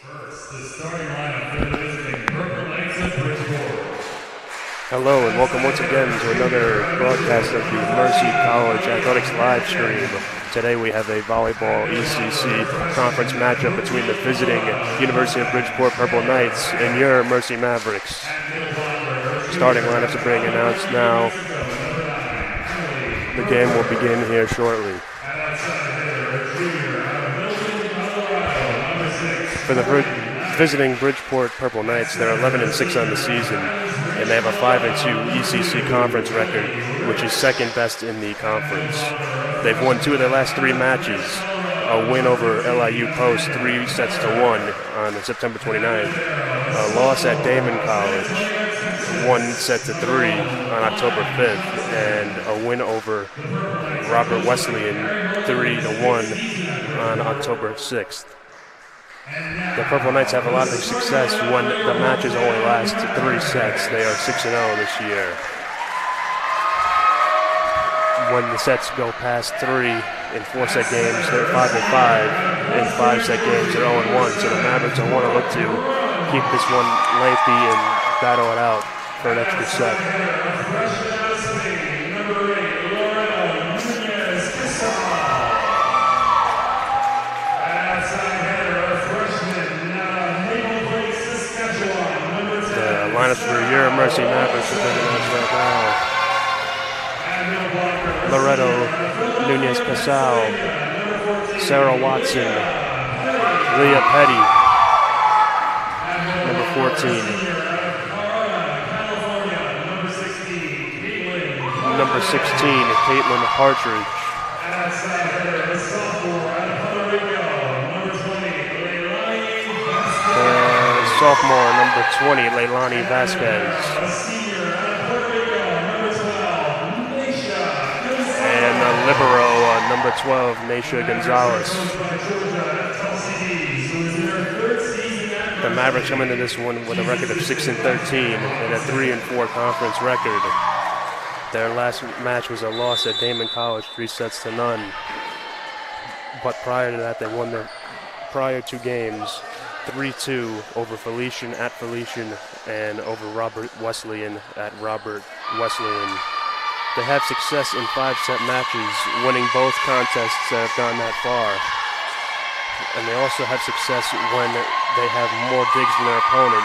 The starting lineup for the visiting Purple Knights of Bridgeport. Hello and welcome once again to another broadcast of the Mercy College Athletics live stream. Today we have a volleyball ECC conference matchup between the visiting University of Bridgeport Purple Knights and your Mercy Mavericks. Starting lineups are being announced now. The game will begin here shortly. For the visiting Bridgeport Purple Knights, they're 11-6 on the season, and they have a 5-2 ECC conference record, which is second best in the conference. They've won 2 of their last 3 matches, a win over LIU Post 3-1 on September 29th, a loss at Damon College 1-3 on October 5th, and a win over Robert Wesleyan 3-1 on October 6th. The Purple Knights have a lot of success when the matches only last 3 sets. They are 6-0 this year. When the sets go past 3 in 4-set games, they're 5-5. In 5-set games, they're 0-1. So the Mavericks will want to look to keep this one lengthy and battle it out for an extra set. Lineups for your Mercy Mavericks are being announced right now. Loretto Nunez Casal, Sarah Watson, Leah Petty, number 14. Number 16, Caitlin Partridge. Sophomore, number 20, Leilani Vasquez. And libero, number 12, Naisha Gonzalez. The Mavericks come into this one with a record of 6-13 and a 3-4 conference record. Their last match was a loss at Damon College, 3-0. But prior to that, they won their prior 2 games. 3-2 over Felician at Felician and over Robert Wesleyan at Robert Wesleyan. They have success in 5-set matches, winning both contests that have gone that far. And they also have success when they have more digs than their opponent.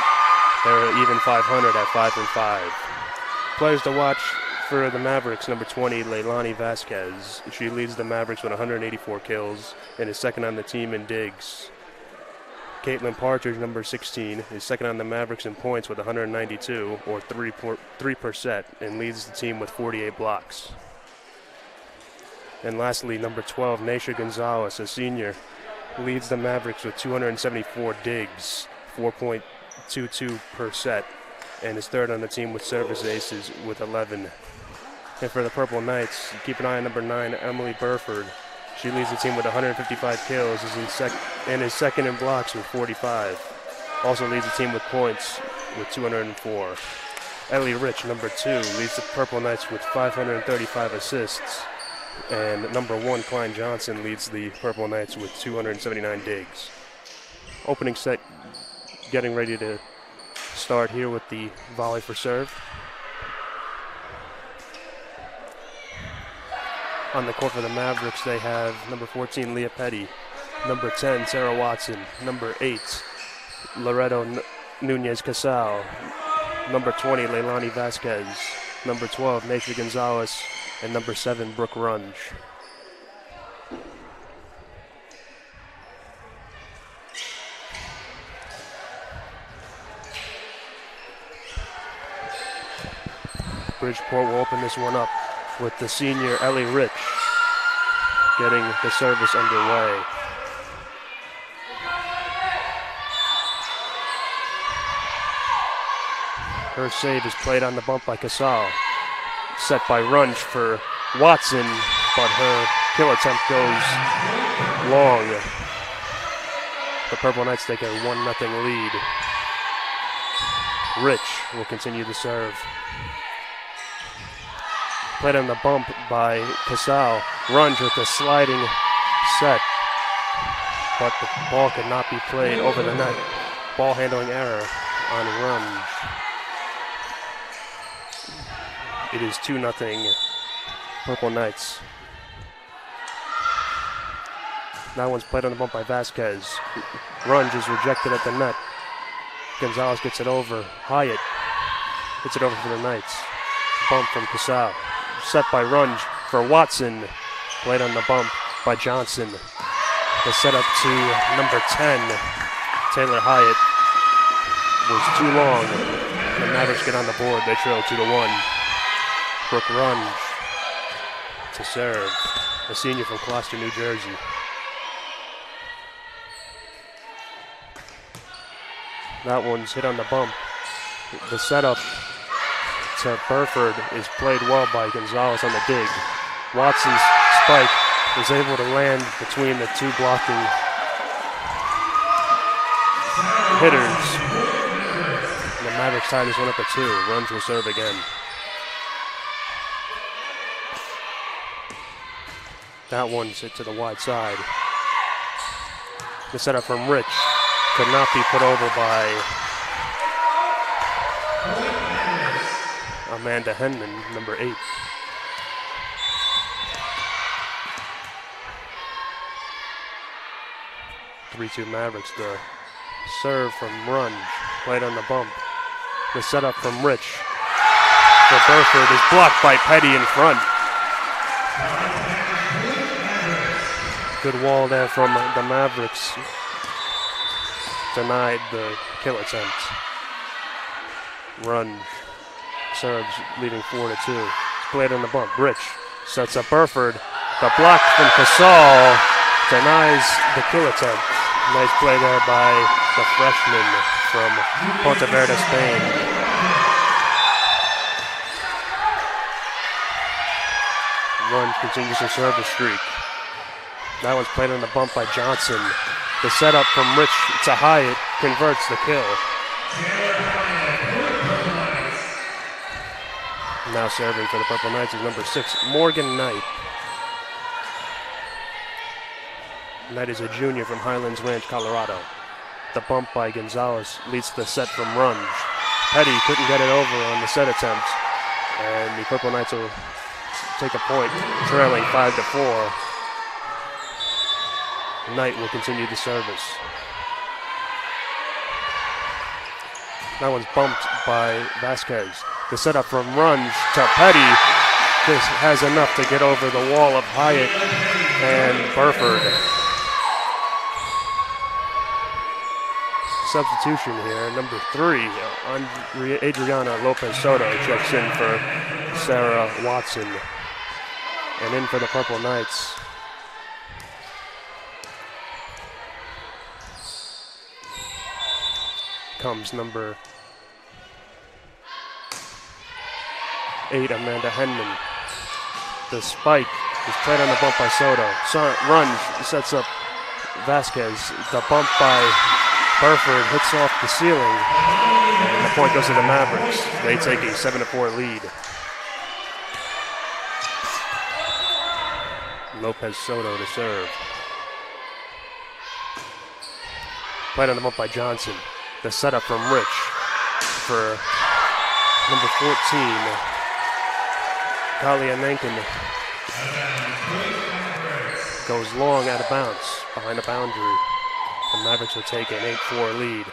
They're even 500 at 5-5. Players to watch for the Mavericks, number 20, Leilani Vasquez. She leads the Mavericks with 184 kills and is second on the team in digs. Caitlin Partridge, number 16, is second on the Mavericks in points with 192, or 3 per set, and leads the team with 48 blocks. And lastly, number 12, Naisha Gonzalez, a senior, leads the Mavericks with 274 digs, 4.22 per set, and is third on the team with service aces with 11. And for the Purple Knights, keep an eye on number 9, Emily Burford. She leads the team with 155 kills and is second in blocks with 45. Also leads the team with points with 204. Ellie Rich, number 2, leads the Purple Knights with 535 assists. And number 1, Klein Johnson, leads the Purple Knights with 279 digs. Opening set getting ready to start here with the volley for serve. On the court for the Mavericks, they have number 14, Leah Petty, number 10, Sarah Watson, number 8, Loretto Nunez Casal, number 20, Leilani Vasquez, number 12, Naisha Gonzalez, and number 7, Brooke Runge. Bridgeport will open this one up with the senior Ellie Rich getting the service underway. Her save is played on the bump by Casal. Set by Runge for Watson, but her kill attempt goes long. The Purple Knights take a 1-0 lead. Rich will continue to serve. Played on the bump by Casal. Runge with the sliding set. but the ball could not be played over the net. Ball handling error on Runge. It is 2-0 Purple Knights. That one's played on the bump by Vasquez. Runge is rejected at the net. Gonzalez gets it over. Hyatt gets it over for the Knights. Bump from Casal. Set by Runge for Watson. Played on the bump by Johnson. The setup to number 10, Taylor Hyatt, was too long. The Mavericks get on the board. They trail 2-1. Brooke Runge to serve. A senior from Gloucester, New Jersey. That one's hit on the bump. The setup to Burford is played well by Gonzalez on the dig. Watson's spike is able to land between the two blocking hitters. And the Mavericks tie this one up at 2. Runge will serve again. That one's hit to the wide side. The setup from Rich could not be put over by Amanda Henman, number 8. (3-2) Mavericks. The serve from Runge, played on the bump. The setup from Rich for Burford is blocked by Petty in front. Good wall there from the Mavericks. Denied the kill attempt. Runge serves, leading 4-2. It's played on the bump. Rich sets up Burford. The block from Casal denies the kill attempt. Nice play there by the freshman from Pontevedra, Spain. Runge continues to serve the streak. That one's played on the bump by Johnson. The setup from Rich to Hyatt converts the kill. Now serving for the Purple Knights is number 6, Morgan Knight. Knight is a junior from Highlands Ranch, Colorado. The bump by Gonzalez leads the set from Runge. Petty couldn't get it over on the set attempt, and the Purple Knights will take a point, trailing 5-4. Knight will continue the service. That one's bumped by Vasquez. The setup from Runge to Petty. This has enough to get over the wall of Hyatt and Burford. Substitution here, number 3, Adriana Lopez Soto checks in for Sarah Watson. And in for the Purple Knights, comes number 8, Amanda Henman. The spike is played on the bump by Soto. Runge sets up Vasquez. The bump by Burford hits off the ceiling, and the point goes to the Mavericks. They take a 7-4 lead. Lopez Soto to serve. Played on the bump by Johnson. The setup from Rich for number 14, Talia Nankin. Goes long out of bounds behind the boundary. The Mavericks will take an 8-4 lead.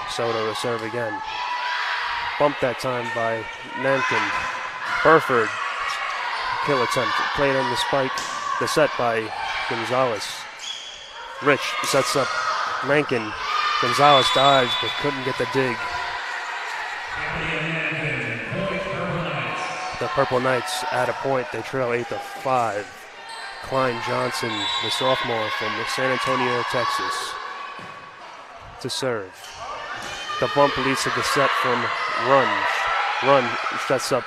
Soto to serve again. Bumped that time by Nankin. Burford, kill attempt. Played on the spike. The set by Gonzalez. Rich sets up Nankin. Gonzalez dives but couldn't get the dig. The Purple Knights add a point. They trail 8-5. Klein Johnson, the sophomore from San Antonio, Texas, to serve. The bump leads to the set from Runge. Runge sets up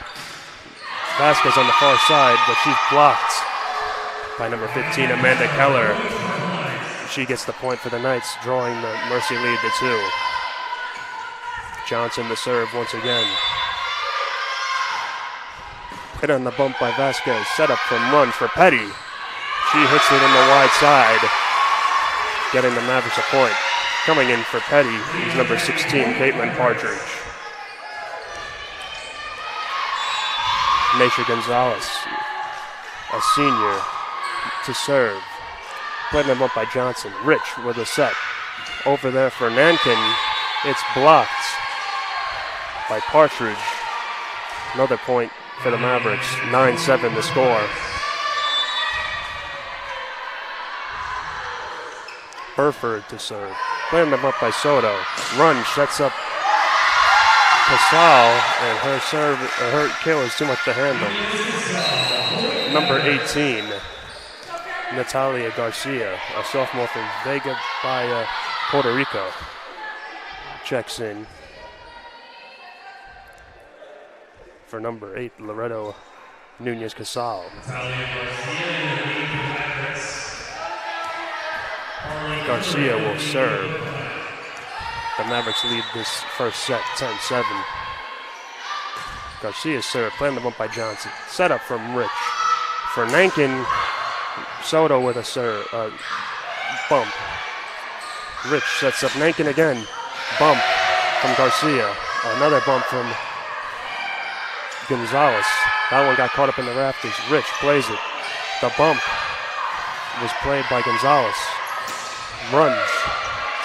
Vasquez on the far side, but she's blocked by number 15, Amanda Keller. She gets the point for the Knights, drawing the Mercy lead to 2. Johnson to serve once again. Hit on the bump by Vasquez. Set up from Runge for Petty. She hits it on the wide side. getting the Mavericks a point. Coming in for Petty is number 16, Caitlin Partridge. Naisha Gonzalez, a senior, to serve. Playing them up by Johnson. Rich with a set. Over there for Nankin. It's blocked by Partridge. Another point for the Mavericks. 9-7 the score. Burford to serve. Playing them up by Soto. Run sets up Casal, and her kill is too much to handle. Number 18, Natalia Garcia, a sophomore from Vega by Puerto Rico, checks in for number 8, Loretto Nunez Casal. Garcia will serve. The Mavericks lead this first set, 10-7. Garcia serve, playing the bump by Johnson. Set up from Rich. For Nankin, Soto with a serve, bump. Rich sets up Nankin again. Bump from Garcia. Another bump from Gonzalez. That one got caught up in the rafters. Rich plays it. The bump was played by Gonzalez. Runs.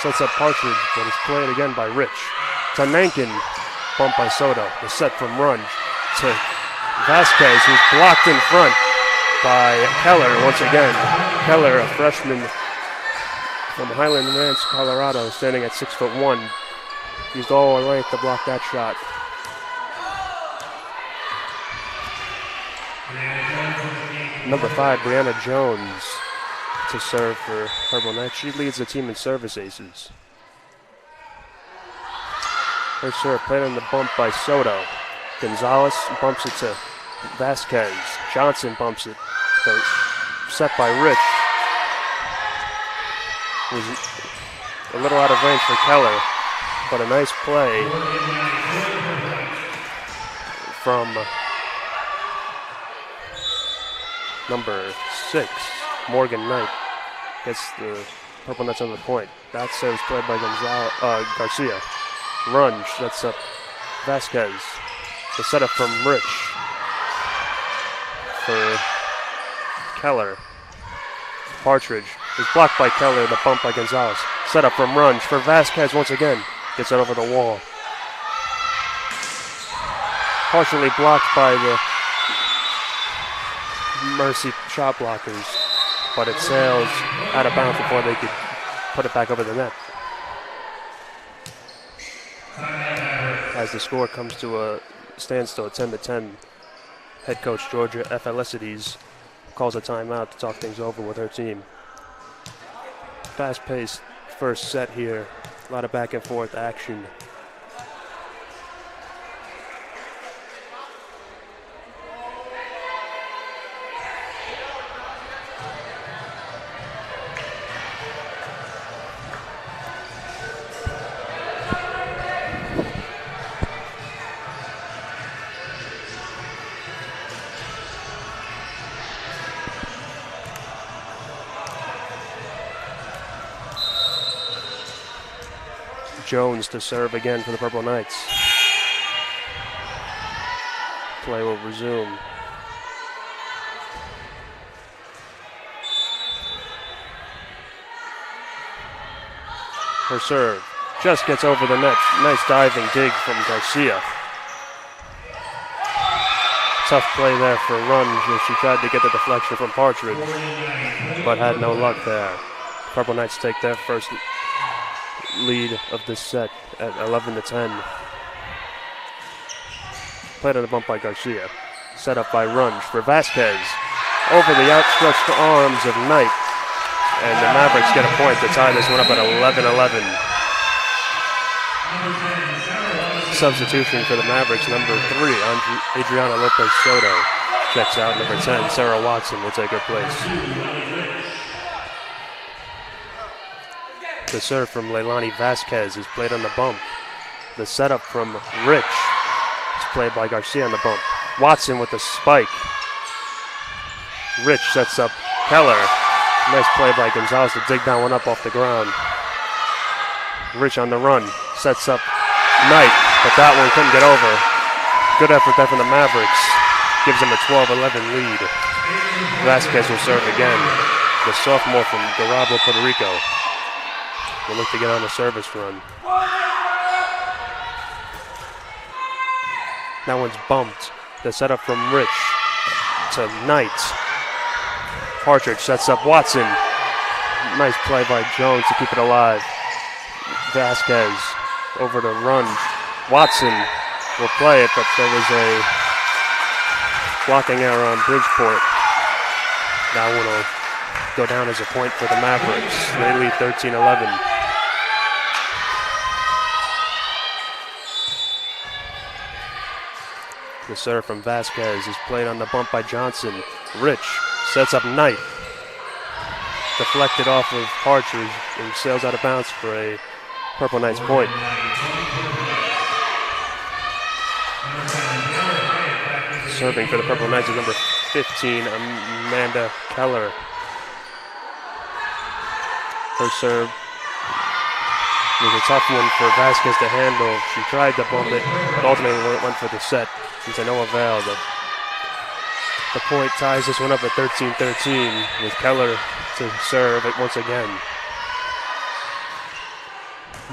Sets up Partridge, but it's played again by Rich. To Nankin, bump by Soto. The set from Runge to Vasquez, who's blocked in front by Keller once again. Keller, a freshman from Highland Ranch, Colorado, standing at 6'1", used all her length to block that shot. Number 5, Brianna Jones, to serve for Purple Knights. She leads the team in service aces. Her serve played on the bump by Soto. Gonzalez bumps it to Vasquez. Johnson bumps it. Set by Rich. Was a little out of range for Keller, but a nice play from number 6, Morgan Knight. Gets the Purple Knights on the point. That serve is played by Garcia. Runge sets up Vasquez. The setup from Rich for Keller. Partridge is blocked by Keller. The bump by Gonzalez. Setup from Runge for Vasquez once again. Gets it over the wall. Partially blocked by the Mercy shot blockers, but it sails out of bounds before they could put it back over the net. As the score comes to a standstill at 10-10, head coach Georgia Felicities calls a timeout to talk things over with her team. Fast-paced first set here, a lot of back and forth action. Jones to serve again for the Purple Knights. Play will resume. Her serve just gets over the net. Nice diving dig from Garcia. Tough play there for Runge as she tried to get the deflection from Partridge, but had no luck there. Purple Knights take their first lead of this set at 11-10. Played on the bump by Garcia. Set up by Runge for Vasquez. Over the outstretched arms of Knight. And the Mavericks get a point to tie this one up at 11-11. Substitution for the Mavericks, number 3, Adriana Lopez Soto. Checks out. Number 10, Sarah Watson will take her place. The serve from Leilani Vasquez is played on the bump. The setup from Rich is played by Garcia on the bump. Watson with the spike. Rich sets up Keller. Nice play by Gonzalez to dig that one up off the ground. Rich on the run, sets up Knight, but that one couldn't get over. Good effort there from the Mavericks. Gives them a 12-11 lead. Vasquez will serve again. The sophomore from Garabo, Puerto Rico, will look to get on a service run. That one's bumped. The setup from Rich to Knight. Partridge sets up Watson. Nice play by Jones to keep it alive. Vasquez over to Runge. Watson will play it, but there was a blocking error on Bridgeport. That one will go down as a point for the Mavericks. They lead 13-11. The serve from Vasquez is played on the bump by Johnson. Rich sets up Knight. Deflected off of Partridge and sails out of bounds for a Purple Knights point. Serving for the Purple Knights is number 15, Amanda Keller. Her serve was a tough one for Vasquez to handle. She tried to bump it, but ultimately went for the set. To no avail. The point ties this one up at 13-13 with Keller to serve it once again.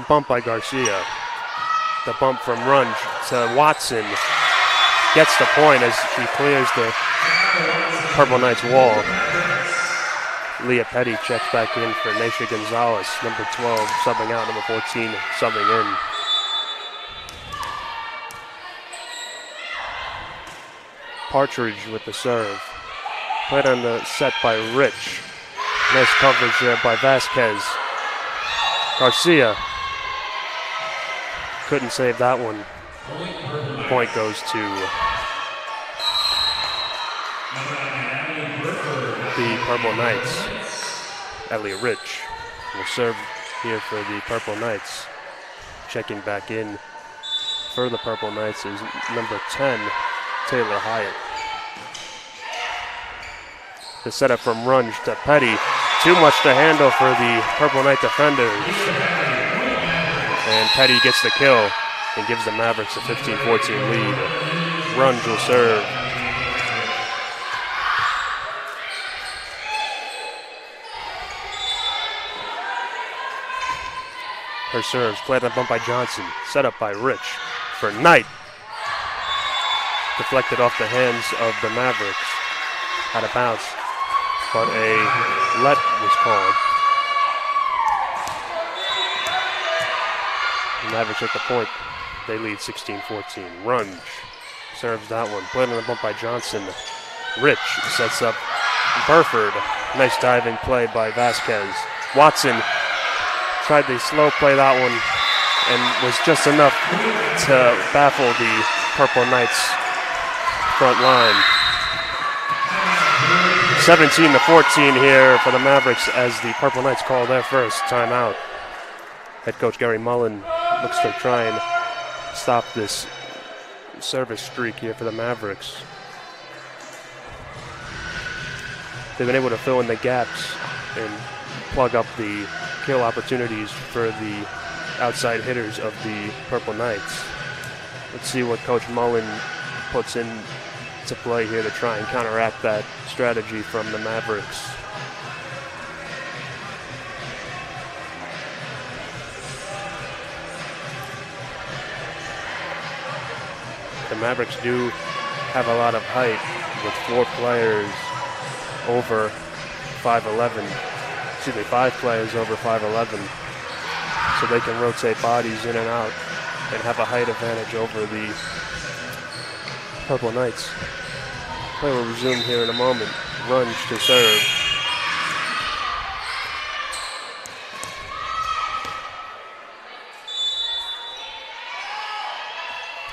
Bump by Garcia. The bump from Runge to Watson. Gets the point as she clears the Purple Knights wall. Leah Petty checks back in for Naisha Gonzalez, number 12 subbing out, number 14 subbing in. Partridge with the serve. Played on the set by Rich. Nice coverage there by Vasquez. Garcia couldn't save that one. Point goes to the Purple Knights. Elliot Rich will serve here for the Purple Knights. Checking back in for the Purple Knights is number 10, Taylor Hyatt. The setup from Runge to Petty. Too much to handle for the Purple Knight defenders. And Petty gets the kill and gives the Mavericks a 15-14 lead. Runge will serve. Her serves played on bump by Johnson. Set up by Rich for Knight. Deflected off the hands of the Mavericks. Had a bounce, but a let was called. The Mavericks at the point. They lead 16-14. Runge serves that one. Played on the bump by Johnson. Rich sets up Burford. Nice diving play by Vasquez. Watson tried to slow play that one and was just enough to baffle the Purple Knights front line. 17-14 here for the Mavericks as the Purple Knights call their first timeout. Head coach Gary Mullen looks to try and stop this service streak here for the Mavericks. They've been able to fill in the gaps and plug up the kill opportunities for the outside hitters of the Purple Knights. Let's see what Coach Mullen puts in to play here to try and counteract that strategy from the Mavericks. The Mavericks do have a lot of height with 4 players over 5'11". Excuse me, 5 players over 5'11", so they can rotate bodies in and out and have a height advantage over the Purple Knights. Play will resume here in a moment. Runge to serve.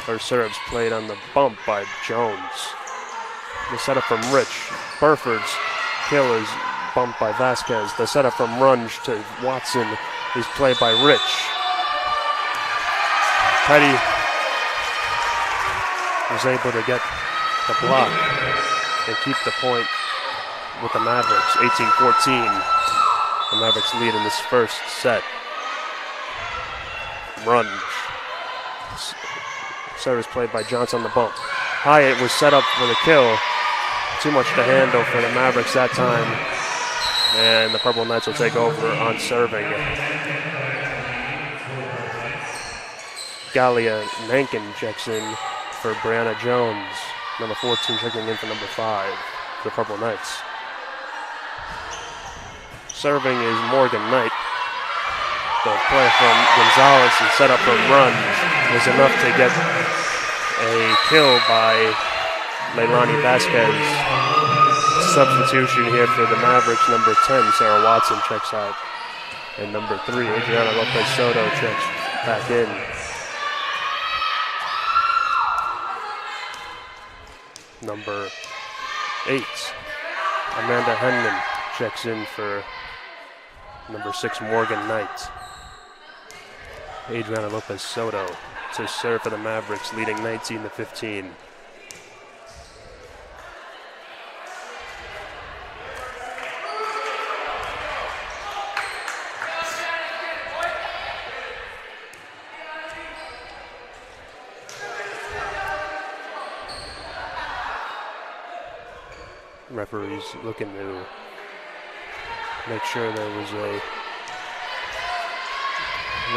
Her serves played on the bump by Jones. The setup from Rich. Burford's kill is bumped by Vasquez. The setup from Runge to Watson is played by Rich. Petty was able to get the block and keep the point with the Mavericks, 18-14. The Mavericks lead in this first set. Run. Service played by Johnson on the bump. Hyatt was set up for the kill. Too much to handle for the Mavericks that time. And the Purple Knights will take over on serving. Galia Nankin checks in for Brianna Jones. Number 14 checking in for number 5, the Purple Knights. Serving is Morgan Knight. The play from Gonzalez and set up from Run was enough to get a kill by Leilani Vasquez. Substitution here for the Mavericks. Number 10, Sarah Watson checks out. And number 3, Adriana Lopez Soto checks back in. Number 8, Amanda Henman checks in for number 6, Morgan Knight. Adriana Lopez Soto to serve for the Mavericks, leading 19-15. Referees looking to make sure there was a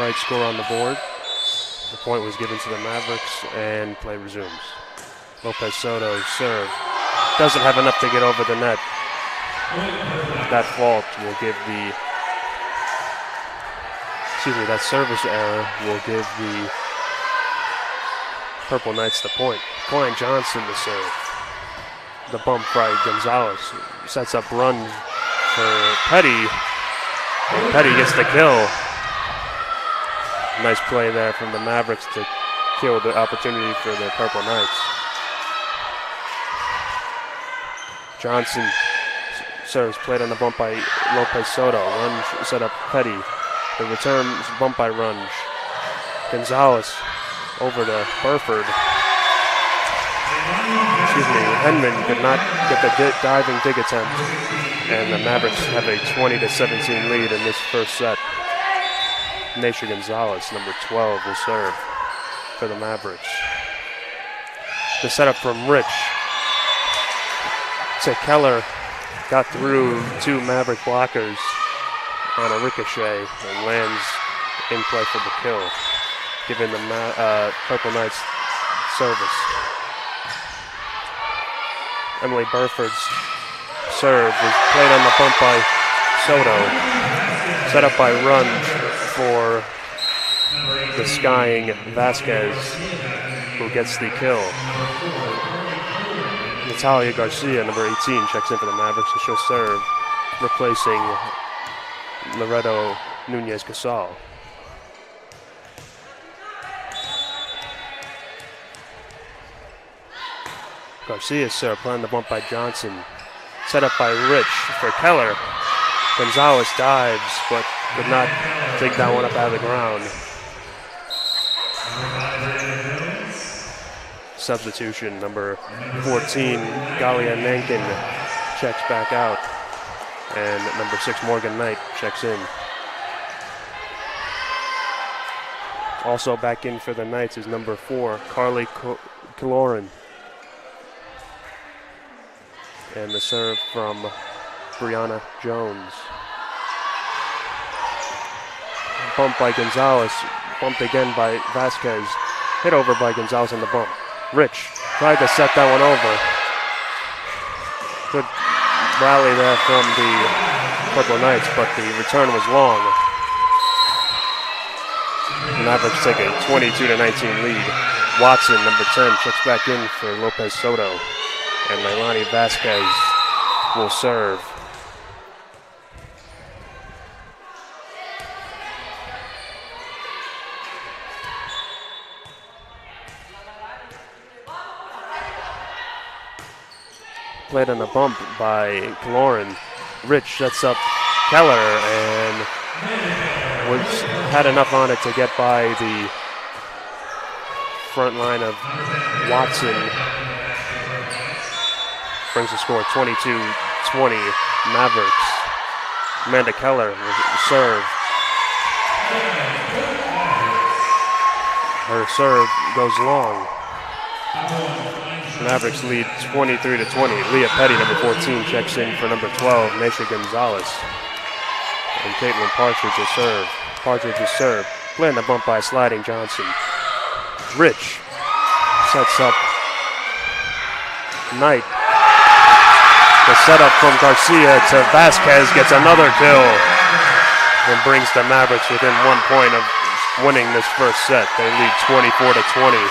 right score on the board. The point was given to the Mavericks and play resumes. Lopez Soto serve. Doesn't have enough to get over the net. That fault will give that service error will give the Purple Knights the point. Klein Johnson to serve. The bump by Gonzalez sets up Run for Petty, and Petty gets the kill. Nice play there from the Mavericks to kill the opportunity for the Purple Knights. Johnson serves, played on the bump by Lopez Soto. Runge set up Petty. The return is bumped by Runge. Gonzalez over to Burford. Henman could not get the diving dig attempt, and the Mavericks have a 20-17 lead in this first set. Naisha Gonzalez, number 12, will serve for the Mavericks. The setup from Rich to Keller, got through 2 Maverick blockers on a ricochet and lands in play for the kill, giving the Purple Knights service. Emily Burford's serve was played on the bump by Soto. Set up by Runge for the skying Vasquez, who gets the kill. Natalia Garcia, number 18, checks in for the Mavericks, and she'll serve, replacing Loreto Nunez-Casal. Garcia serve, playing the bump by Johnson. Set up by Rich for Keller. Gonzalez dives, but could not take that one up out of the ground. Substitution, number 14, Galia Nankin checks back out. And number 6, Morgan Knight checks in. Also back in for the Knights is number 4, Carly Kaloran. And the serve from Brianna Jones. Bumped by Gonzalez, bumped again by Vasquez. Hit over by Gonzalez on the bump. Rich tried to set that one over. Good rally there from the Purple Knights, but the return was long. The Mavericks take a 22-19 lead. Watson, number 10, checks back in for Lopez Soto. And Leilani Vasquez will serve. Played on a bump by Cloran. Rich sets up Keller and had enough on it to get by the front line of Watson. Brings the score 22-19. 20 Mavericks. Amanda Keller will serve. Her serve goes long. Mavericks lead 23-20. Leah Petty, number 14, checks in for number 12, Naisha Gonzalez. And Caitlin Partridge will serve. Partridge will serve. Playing the bump by sliding Johnson. Rich sets up Knight. The setup from Garcia to Vasquez gets another kill and brings the Mavericks within 1 point of winning this first set. They lead 24-20.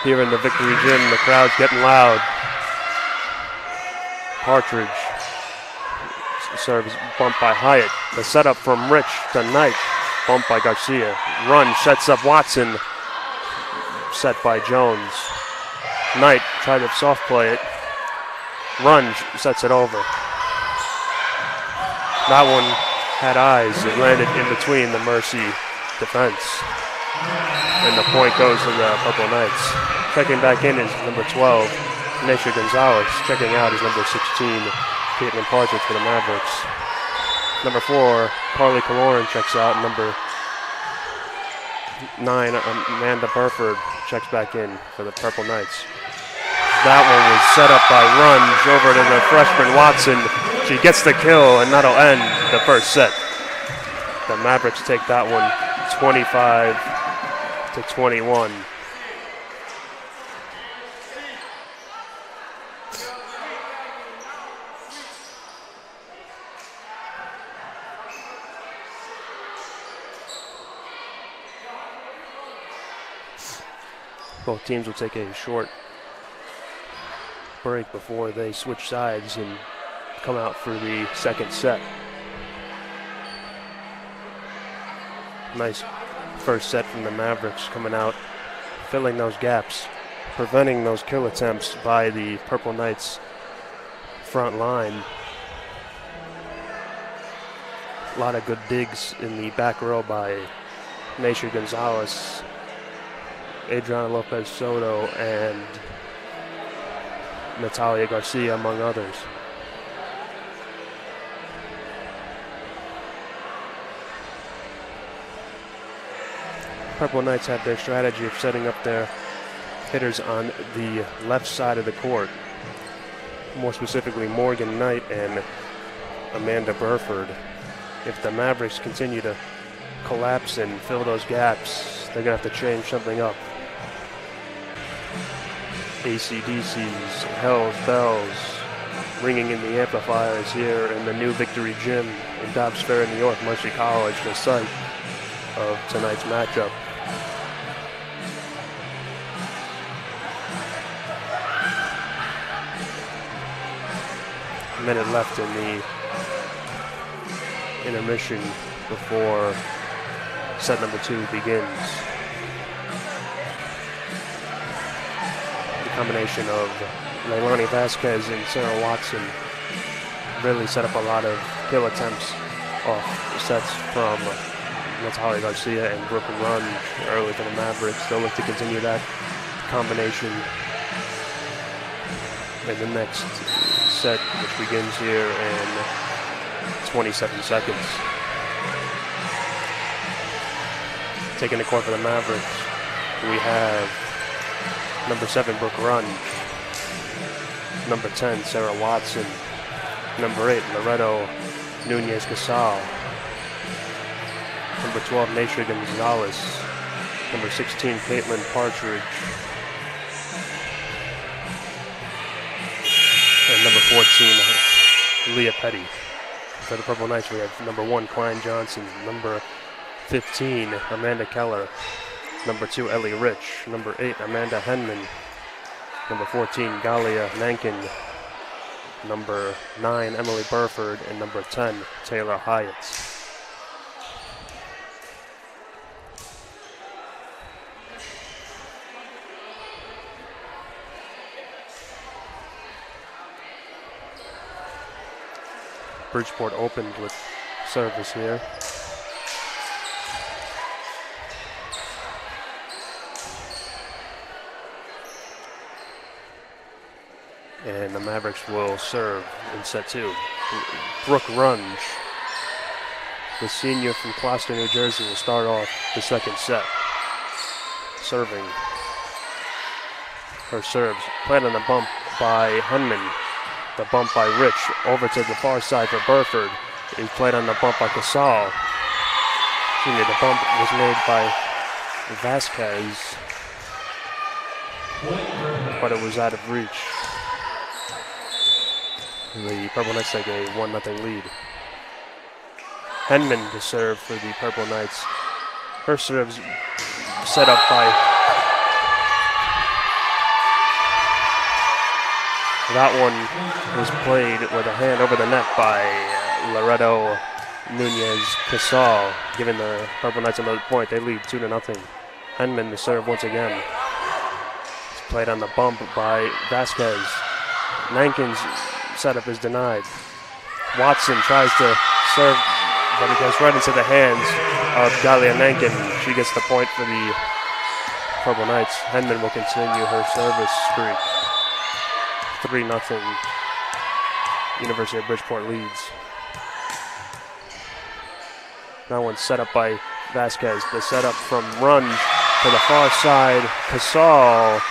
Here in the Victory Gym, the crowd's getting loud. Partridge serves bump by Hyatt. The setup from Rich to Knight. Bump by Garcia. Run sets up Watson. Set by Jones. Knight tried to soft play it. Run sets it over. That one had eyes. It landed in between the Mercy defense. And the point goes to the Purple Knights. Checking back in is number 12, Naisha Gonzalez. Checking out is number 16, Caitlin Partridge for the Mavericks. Number 4, Carly Kaloran checks out. Number 9, Amanda Burford checks back in for the Purple Knights. That one was set up by Runge over to the freshman Watson. She gets the kill, and that'll end the first set. The Mavericks take that one 25-21. Both teams will take a short break before they switch sides and come out for the second set. Nice first set from the Mavericks coming out, filling those gaps, preventing those kill attempts by the Purple Knights front line. A lot of good digs in the back row by Naisha Gonzalez, Adriana Lopez Soto, and Natalia Garcia, among others. Purple Knights have their strategy of setting up their hitters on the left side of the court. More specifically, Morgan Knight and Amanda Burford. If the Mavericks continue to collapse and fill those gaps, they're going to have to change something up. AC/DCs, Hells Bells, ringing in the amplifiers here in the new Victory Gym in Dobbs Ferry, New York, Mercy College, the site of tonight's matchup. A minute left in the intermission before set number 2 begins. The combination of Leilani Vasquez and Sarah Watson really set up a lot of kill attempts off sets from Natalia Garcia and Brooke Runge early for the Mavericks. They'll look to continue that combination in the next set, which begins here in 27 seconds. Taking the court for the Mavericks, we have number 7, Brooke Runge, number 10, Sarah Watson, number 8, Loretto Nunez-Casal, number 12, Naisha Gonzalez, number 16, Caitlin Partridge, and number 14, Leah Petty. For the Purple Knights, we have number 1, Klein Johnson, number 15, Amanda Keller, number 2, Ellie Rich, number 8, Amanda Henman, number 14, Galia Nankin, number 9, Emily Burford, and number 10, Taylor Hyatt. Bridgeport opened with service here. And the Mavericks will serve in set 2. Brooke Runge, the senior from Gloucester, New Jersey, will start off the second set. Serving. Her serves played on the bump by Hunman. The bump by Rich over to the far side for Burford. He played on the bump by Casal. The bump was made by Vasquez, but it was out of reach. The Purple Knights take a 1-0 lead. Henman to serve for the Purple Knights. Her serves set up by that one was played with a hand over the net by Loretto Nunez Casal, giving the Purple Knights another point. They lead 2-0. Henman to serve once again. It's played on the bump by Vasquez. Nankin's setup is denied. Watson tries to serve, but it goes right into the hands of Galia Nankin. She gets the point for the Purple Knights. Henman will continue her service streak. 3-0. University of Bridgeport leads. That one's set up by Vasquez. The setup from Runge to the far side. Casal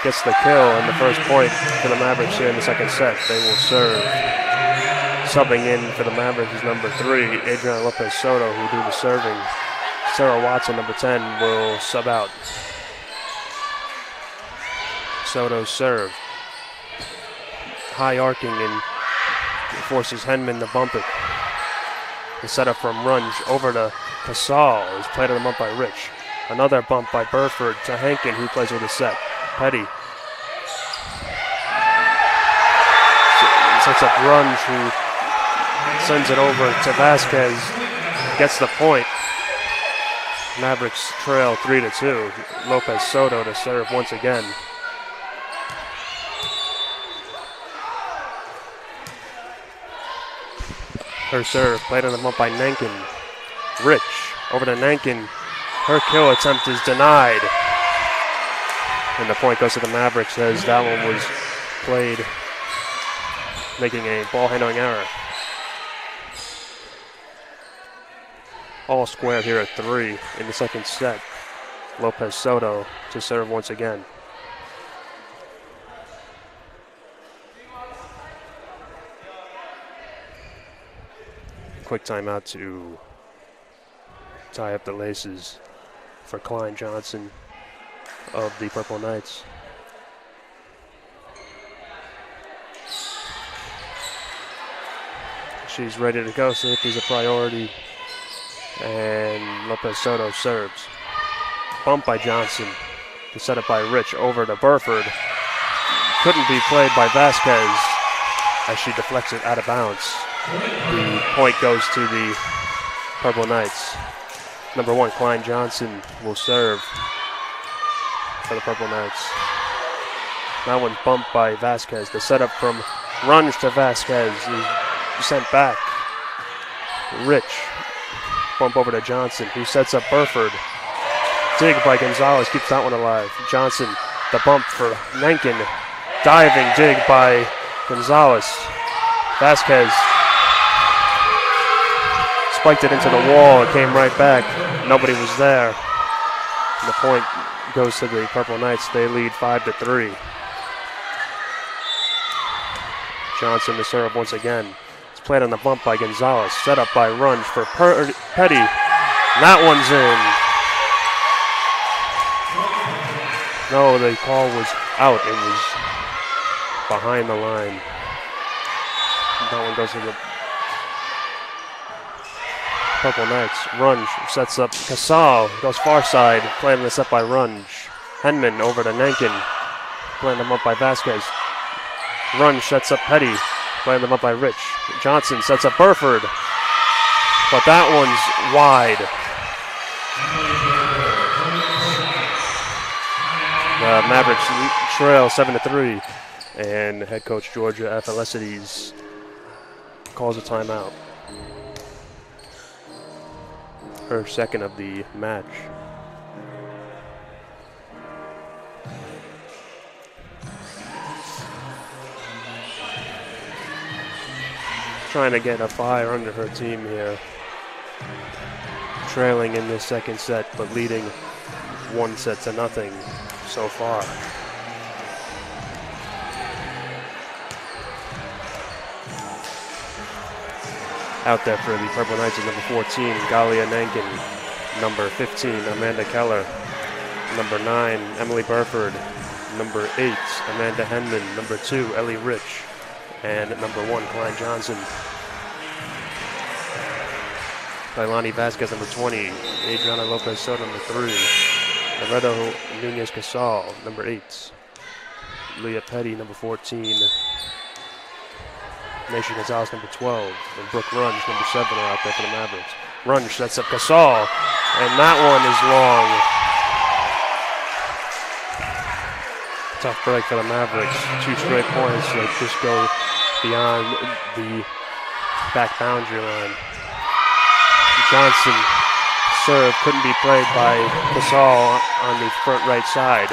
gets the kill and the first point for the Mavericks here in the second set. They will serve. Subbing in for the Mavericks is number 3, Adriana Lopez Soto, who will do the serving. Sarah Watson, number 10, will sub out. Soto serve. High arcing and forces Henman to bump it. The setup from Runge over to Casal is played on the bump by Rich. Another bump by Burford to Hankin, who plays with a set. Petty sets up Runge, who sends it over to Vasquez. Gets the point. Mavericks trail 3-2. Lopez Soto to serve once again. Her serve played on the bump by Nankin. Rich over to Nankin. Her kill attempt is denied. And the point goes to the Mavericks as that one was played, making a ball handling error. All square here at 3 in the second set. Lopez Soto to serve once again. Quick timeout to tie up the laces for Klein Johnson of the Purple Knights. She's ready to go. Safety's a priority. And Lopez Soto serves. Bump by Johnson. The setup by Rich over to Burford. Couldn't be played by Vasquez as she deflects it out of bounds. The point goes to the Purple Knights. Number 1, Klein Johnson will serve for the Purple Knights. That one bumped by Vasquez. The setup from Runge to Vasquez is sent back. Rich, bump over to Johnson, who sets up Burford. Dig by Gonzalez, keeps that one alive. Johnson, the bump for Nankin. Diving dig by Gonzalez. Vasquez spiked it into the wall. It came right back. Nobody was there. And the point goes to the Purple Knights. They lead 5-3. Johnson to serve once again. It's played on the bump by Gonzalez. Set up by Runge for Petty. That one's in. No, the call was out. It was behind the line. That one goes to the Purple Knights. Runge sets up Casal. Goes far side. Playing this up by Runge. Henman over to Nankin. Playing them up by Vasquez. Runge sets up Petty. Playing them up by Rich. Johnson sets up Burford. But that one's wide. The Mavericks trail 7-3. And head coach Georgia Athalesides calls a timeout. Her second of the match. trying to get a fire under her team here. Trailing in this second set, but leading 1-0 so far. Out there for the Purple Knights is number 14, Galia Nankin. Number 15, Amanda Keller. Number 9, Emily Burford. Number 8, Amanda Henman. Number 2, Ellie Rich. And number 1, Klein Johnson. Kailani Vasquez, number 20. Adriana Lopez Soto, number 3. Loreto Nunez Casal, number 8. Leah Petty, number 14. Nation Gonzalez, number 12. And Brooke Runge, number 7, are out there for the Mavericks. Runge sets up Casal, and that one is long. Tough break for the Mavericks. 2 straight points that just go beyond the back boundary line. Johnson serve couldn't be played by Casal on the front right side.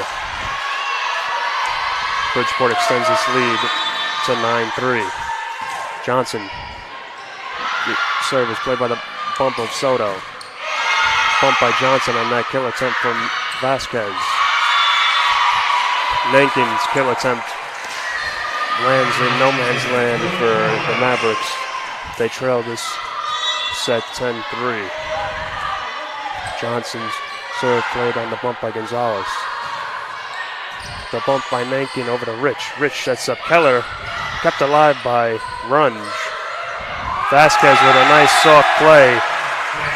Bridgeport extends its lead to 9-3. Johnson, the serve is played by the bump of Soto. Bump by Johnson on that kill attempt from Vasquez. Nankin's kill attempt lands in no man's land for the Mavericks. They trail this set 10-3. Johnson's serve played on the bump by Gonzalez. The bump by Nankin over to Rich. Rich sets up Keller, kept alive by Runge. Vasquez with a nice soft play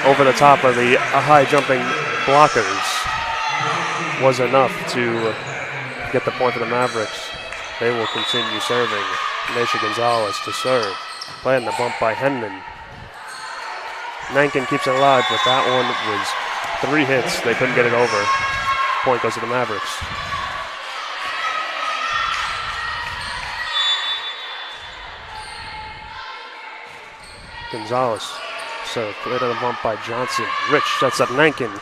over the top of the high jumping blockers was enough to get the point for the Mavericks. They will continue serving. Naisha Gonzalez to serve. Playing the bump by Henman. Nankin keeps it alive, but that one was 3 hits. They couldn't get it over. Point goes to the Mavericks. Gonzalez serve played on the bump by Johnson. Rich sets up Nankin.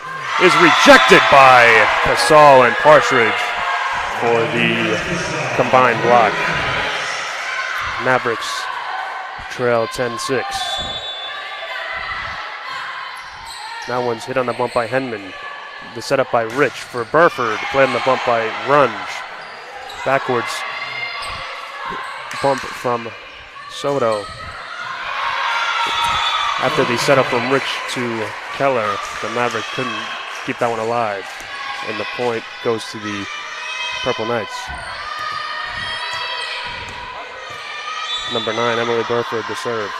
Is rejected by Casal and Partridge for the combined block. Mavericks trail 10-6. That one's hit on the bump by Henman. The setup by Rich for Burford. Played on the bump by Runge. Backwards bump from Soto. After the setup from Rich to Keller, the Maverick couldn't keep that one alive. And the point goes to the Purple Knights. Number 9, Emily Burford to serve.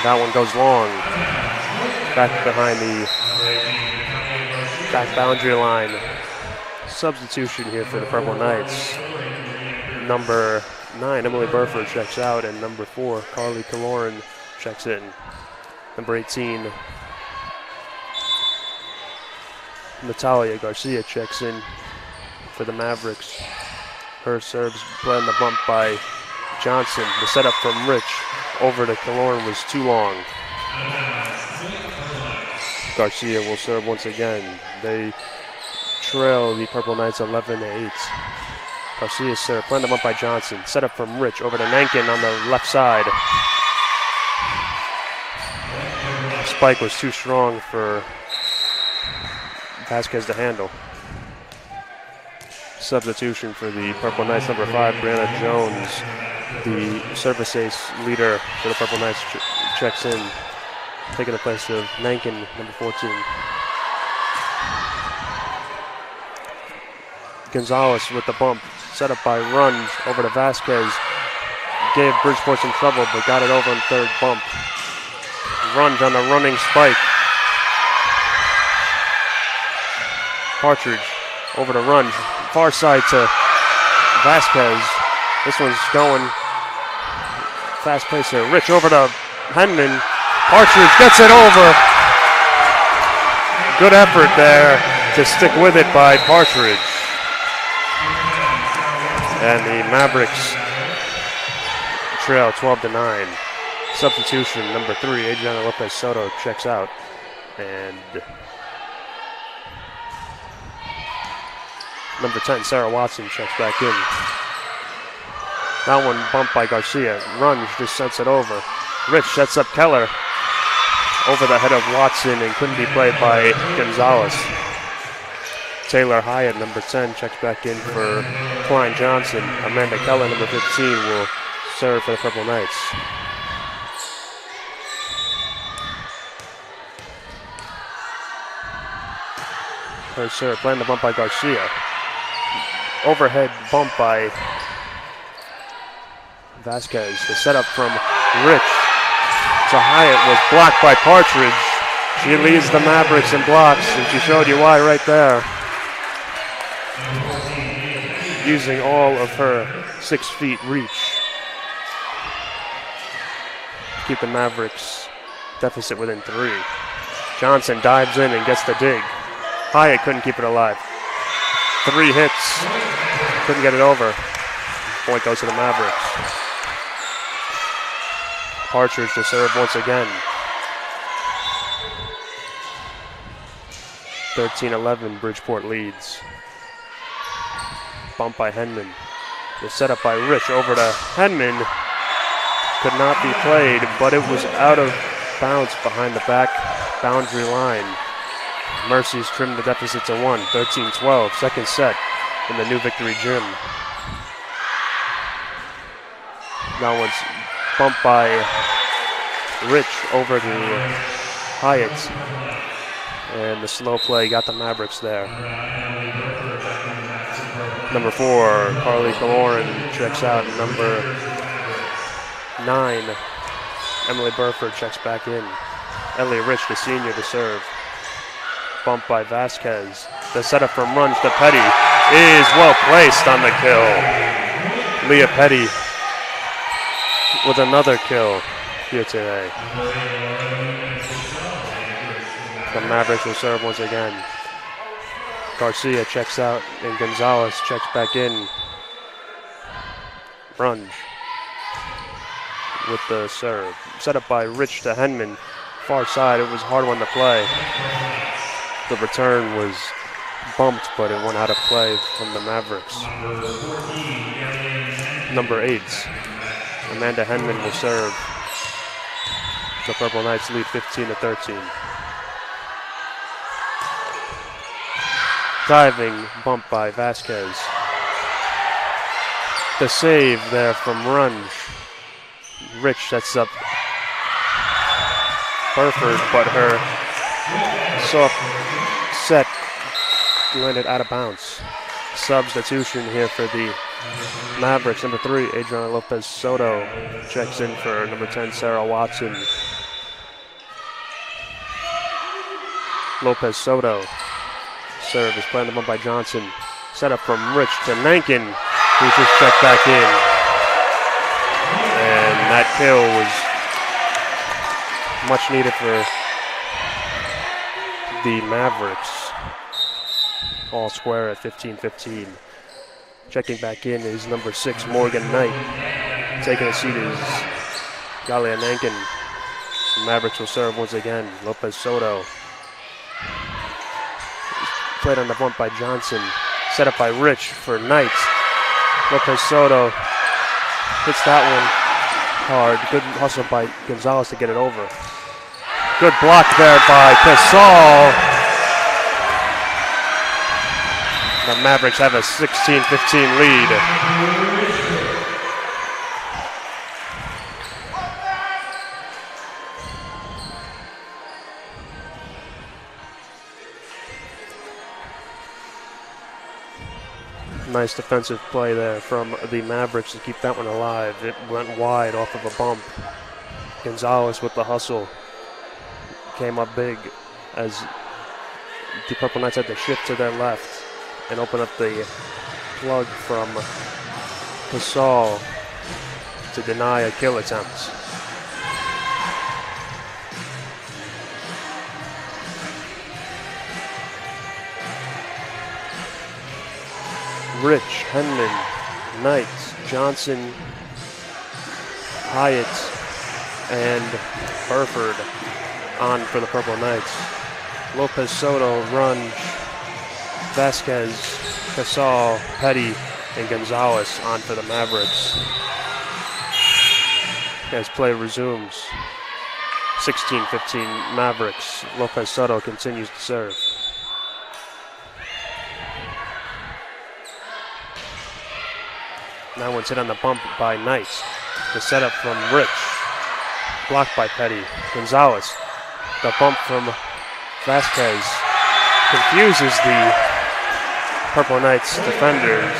That one goes long. Back behind the back boundary line. Substitution here for the Purple Knights. Number 9, Emily Burford checks out, and number 4, Carly Kaloran checks in. Number 18, Natalia Garcia checks in for the Mavericks. Her serves play on the bump by Johnson. The setup from Rich over to Kaloran was too long. Garcia will serve once again. They trail the Purple Knights 11-8. Garcia serve, playing them up by Johnson. Set up from Rich over to Nankin on the left side. Spike was too strong for Vasquez to handle. Substitution for the Purple Knights, number 5, Brianna Jones. The service ace leader for the Purple Knights checks in, taking the place of Nankin, number 14. Gonzalez with the bump. Set up by Runge over to Vasquez. Gave Bridgeport some trouble, but got it over on third bump. Runge on the running spike. Partridge over to Runge. Far side to Vasquez. This one's going fast pace here. Rich over to Henman. Partridge gets it over. Good effort there to stick with it by Partridge. And the Mavericks trail 12-9. Substitution, number 3, Adriana Lopez Soto checks out. And number 10, Sarah Watson checks back in. That one bumped by Garcia. Runge just sets it over. Rich sets up Keller over the head of Watson and couldn't be played by Gonzalez. Taylor Hyatt, number 10, checks back in for Klein Johnson. Amanda Keller, number 15, will serve for the Purple Knights. Her serve, playing the bump by Garcia. Overhead bump by Vasquez. The setup from Rich to Hyatt was blocked by Partridge. She leads the Mavericks in blocks, and she showed you why right there. Using all of her 6 feet reach. Keep the Mavericks deficit within 3. Johnson dives in and gets the dig. Hyatt couldn't keep it alive. 3 hits, couldn't get it over. Point goes to the Mavericks. Partridge to serve once again. 13-11, Bridgeport leads. Bump by Henman. The setup by Rich over to Henman. Could not be played, but it was out of bounds behind the back boundary line. Mercy's trimmed the deficit to 1, 13-12, second set in the new Victory Gym. That one's bumped by Rich over to Hyatt. And the slow play got the Mavericks there. Number 4, Carly Kaloran checks out. Number 9, Emily Burford checks back in. Ellie Rich, the senior, to serve. Bump by Vasquez. The setup from Runge to Petty is well placed on the kill. Leah Petty with another kill here today. The Mavericks will serve once again. Garcia checks out and Gonzalez checks back in. Runge with the serve. Set up by Rich to Henman. Far side, it was a hard one to play. The return was bumped, but it went out of play from the Mavericks. Number 8, Amanda Henman will serve. The Purple Knights lead 15-13. Diving bump by Vasquez. The save there from Runge. Rich sets up Burford, but her soft set landed out of bounds. Substitution here for the Mavericks. Number 3, Adriana Lopez Soto checks in for number 10, Sarah Watson. Lopez Soto. Serve is playing the bump by Johnson. Set up from Rich to Nankin, who's just checked back in. And that kill was much needed for the Mavericks. All square at 15-15. Checking back in is number 6, Morgan Knight. Taking a seat is Galia Nankin. The Mavericks will serve once again. Lopez Soto. Played on the bump by Johnson. Set up by Rich for Knight. Lopez Soto hits that one hard. Good hustle by Gonzalez to get it over. Good block there by Casal. The Mavericks have a 16-15 lead. Nice defensive play there from the Mavericks to keep that one alive. It went wide off of a bump. Gonzalez with the hustle came up big as the Purple Knights had to shift to their left and open up the plug from Casal to deny a kill attempt. Rich, Henman, Knight, Johnson, Hyatt, and Burford on for the Purple Knights. Lopez Soto, Runge, Vasquez, Casal, Petty, and Gonzalez on for the Mavericks. as play resumes. 16-15 Mavericks. Lopez Soto continues to serve. That one's hit on the bump by Knight. The setup from Rich. Blocked by Petty. Gonzalez. The bump from Vasquez confuses the Purple Knights defenders.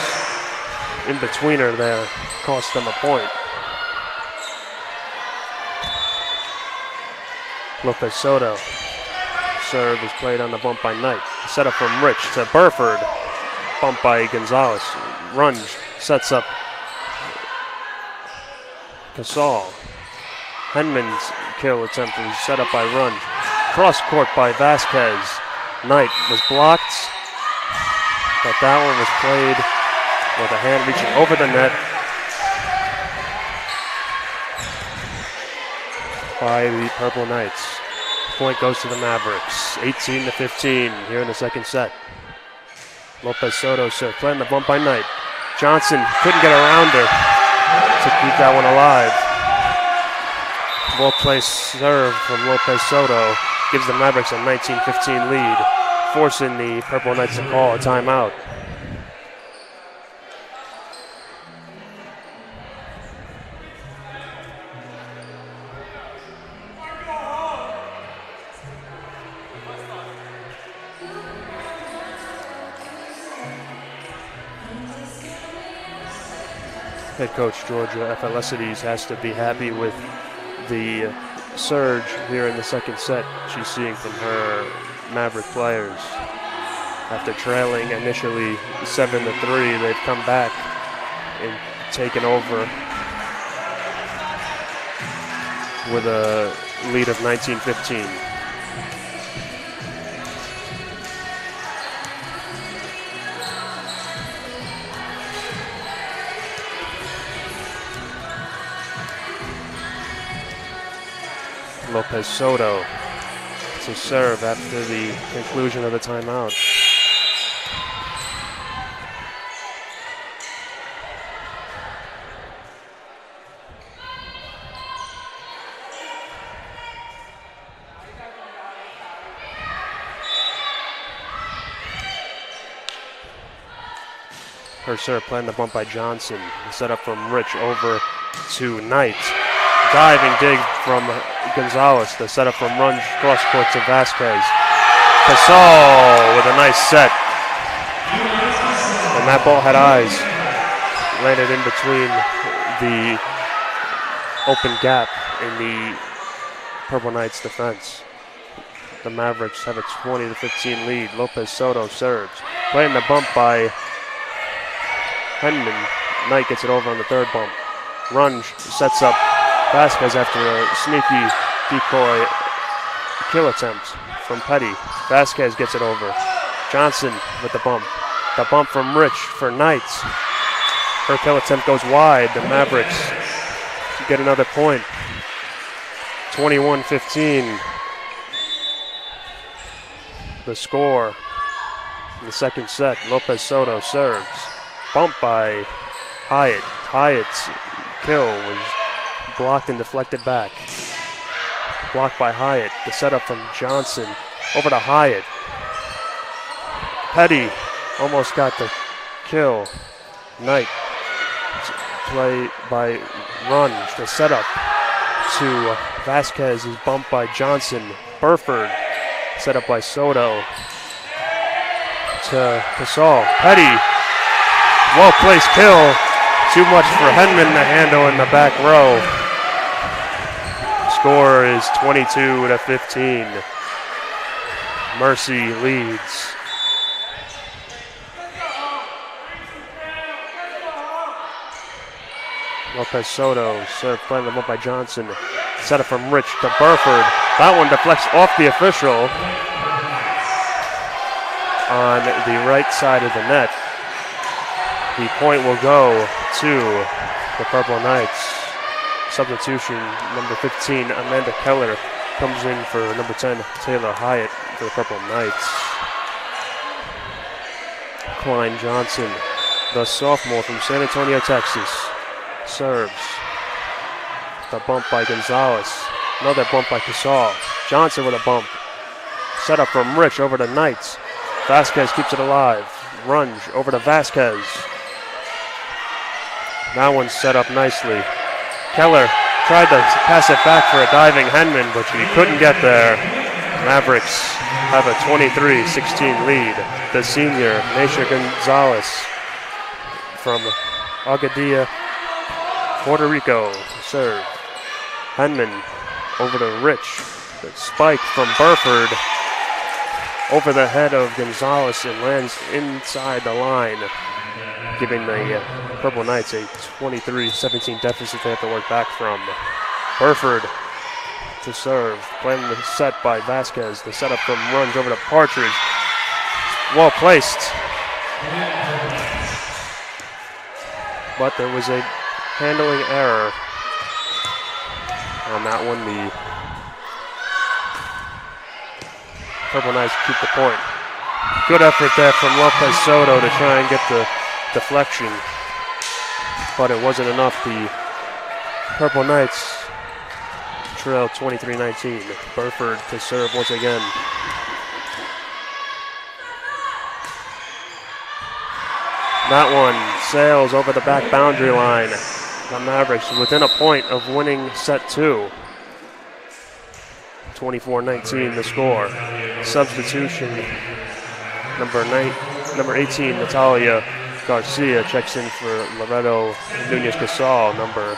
In-betweener there cost them a point. Lopez Soto. Serve is played on the bump by Knight. Setup from Rich to Burford. Bump by Gonzalez. Runge sets up Casal. Henman's kill attempt was set up by Runge. Cross court by Vasquez. Knight was blocked, but that one was played with a hand reaching over the net by the Purple Knights. Point goes to the Mavericks. 18-15 here in the second set. Lopez Soto serve, playing the bump by Knight. Johnson couldn't get around her to keep that one alive. Well-placed serve from Lopez Soto gives the Mavericks a 19-15 lead, forcing the Purple Knights to call a timeout. Head coach Georgia Ephelicides has to be happy with the surge here in the second set she's seeing from her Maverick players. After trailing initially 7-3, they've come back and taken over with a lead of 19-15. Lopez Soto to serve after the conclusion of the timeout. Her serve playing the bump by Johnson. The setup from Rich over to Knight. Diving dig from Gonzalez. The setup from Runge cross court to Vasquez. Casal with a nice set. And that ball had eyes. Landed in between the open gap in the Purple Knights defense. The Mavericks have a 20-15 lead. Lopez Soto serves. Playing the bump by Henman. Knight gets it over on the third bump. Runge sets up Vasquez after a sneaky decoy kill attempt from Petty. Vasquez gets it over. Johnson with the bump. The bump from Rich for Knight. Her kill attempt goes wide. The Mavericks get another point. 21-15. The score in the second set. Lopez Soto serves. Bump by Hyatt. Hyatt's kill was blocked and deflected back. Blocked by Hyatt. The setup from Johnson over to Hyatt. Petty almost got the kill. Knight. Play by Runge. The setup to Vasquez is bumped by Johnson. Burford. Setup by Soto to Casal. Petty. Well-placed kill. Too much for Henman to handle in the back row. Score is 22-15. Mercy leads. Lopez Soto serve playing them up by Johnson. Set up from Rich to Burford. That one deflects off the official on the right side of the net. The point will go to the Purple Knights. Substitution, number 15, Amanda Keller, comes in for number 10, Taylor Hyatt, for the Purple Knights. Klein Johnson, the sophomore from San Antonio, Texas, serves. The bump by Gonzalez. Another bump by Casal. Johnson with a bump. Set up from Rich over to Knights. Vasquez keeps it alive. Runge over to Vasquez. That one's set up nicely. Keller tried to pass it back for a diving Henman, but she couldn't get there. Mavericks have a 23-16 lead. The senior, Naisha Gonzalez from Aguadilla, Puerto Rico, serve. Henman over to Rich. The spike from Burford over the head of Gonzalez and lands inside the line, giving the Purple Knights a 23-17 deficit they have to work back from. Burford to serve, playing the set by Vasquez. The setup from Runge over to Partridge. Well placed. But there was a handling error on that one. The Purple Knights keep the point. Good effort there from Lopez Soto to try and get the deflection, but it wasn't enough. The Purple Knights trail 23-19. Burford to serve once again. That one sails over the back boundary line. The Mavericks within a point of winning set 2. 24-19 the score. Substitution, number 18, Natalia Garcia checks in for Loreto Nunez-Casal. Number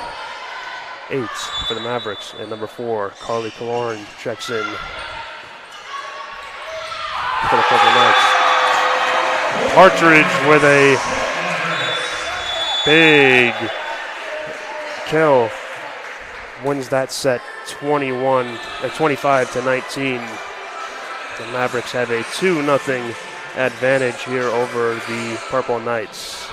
8 for the Mavericks, and number 4, Carly Kaloran checks in for the Purple Knights. Partridge with a big kill wins that set 25-19. The Mavericks have a 2-0 advantage here over the Purple Knights.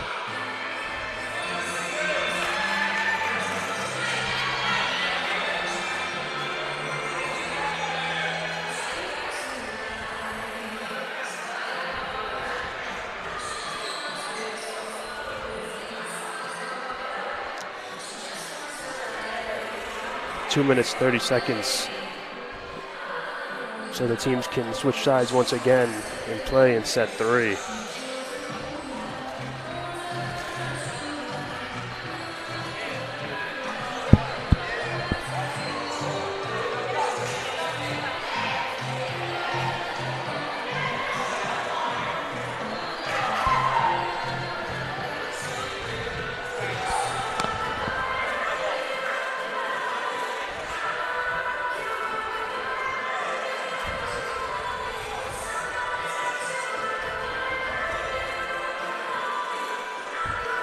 Two minutes, 30 seconds. So the teams can switch sides once again and play in set 3.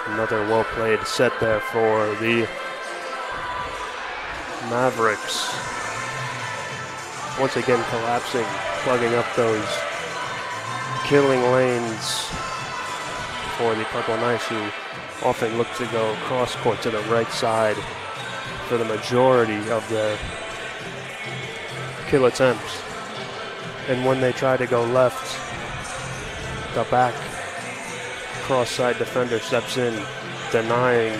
Another well-played set there for the Mavericks. Once again collapsing, plugging up those killing lanes for the Purple Knights, who often look to go cross-court to the right side for the majority of their kill attempts. And when they try to go left, the back cross-side defender steps in, denying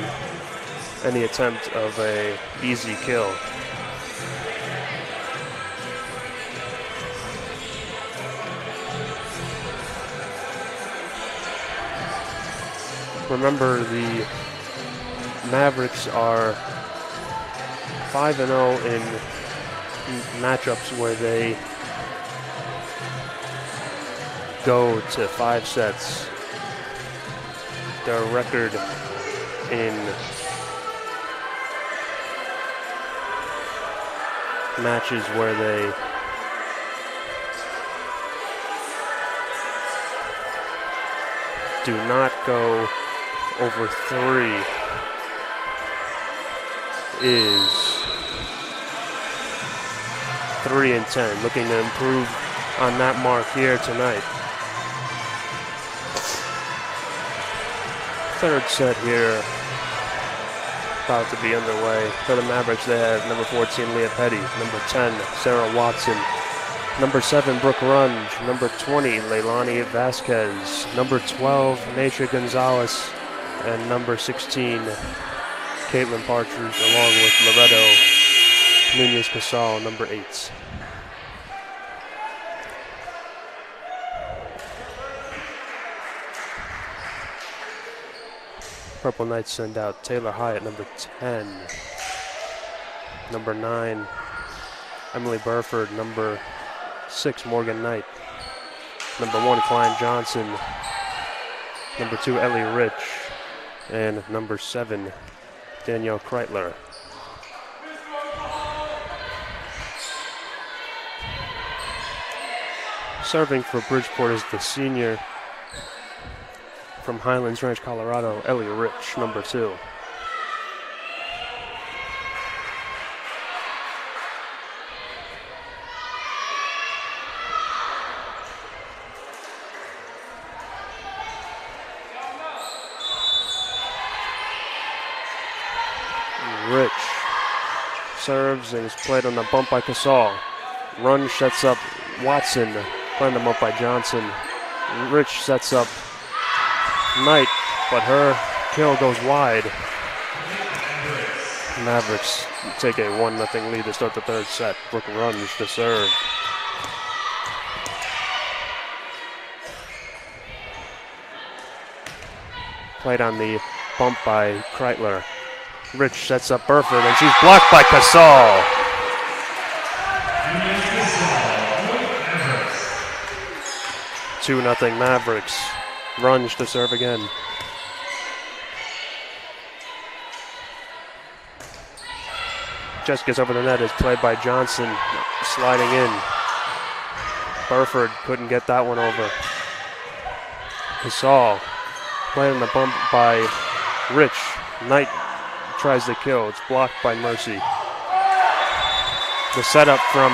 any attempt of a easy kill. Remember, the Mavericks are 5-0 in matchups where they go to 5 sets. Their record in matches where they do not go over 3 is 3-10. Looking to improve on that mark here tonight. Third set here, about to be underway. For the Mavericks, they have number 14, Leah Petty, number 10, Sarah Watson, number 7, Brooke Runge, number 20, Leilani Vasquez, number 12, Naisha Gonzalez, and number 16, Caitlin Partridge along with Loretto Nunez Casal, number 8. Purple Knights send out Taylor Hyatt, number 10. Number 9, Emily Burford. Number 6, Morgan Knight. Number 1, Klein Johnson. Number 2, Ellie Rich. And number 7, Danielle Kreitler. Serving for Bridgeport is the senior from Highlands Ranch, Colorado, Ellie Rich, number 2. Rich serves and is played on the bump by Casal. Run sets up Watson, playing the bump by Johnson. Rich sets up Knight, but her kill goes wide. Mavericks take a 1-0 lead to start the third set. Brooke runs to serve. Played on the bump by Kreitler. Rich sets up Burford, and she's blocked by Casal. 2-0 Mavericks. Runge to serve again. Just gets over the net, is played by Johnson, sliding in. Burford couldn't get that one over. Casal playing the bump by Rich. Knight tries to kill. It's blocked by Mercy. The setup from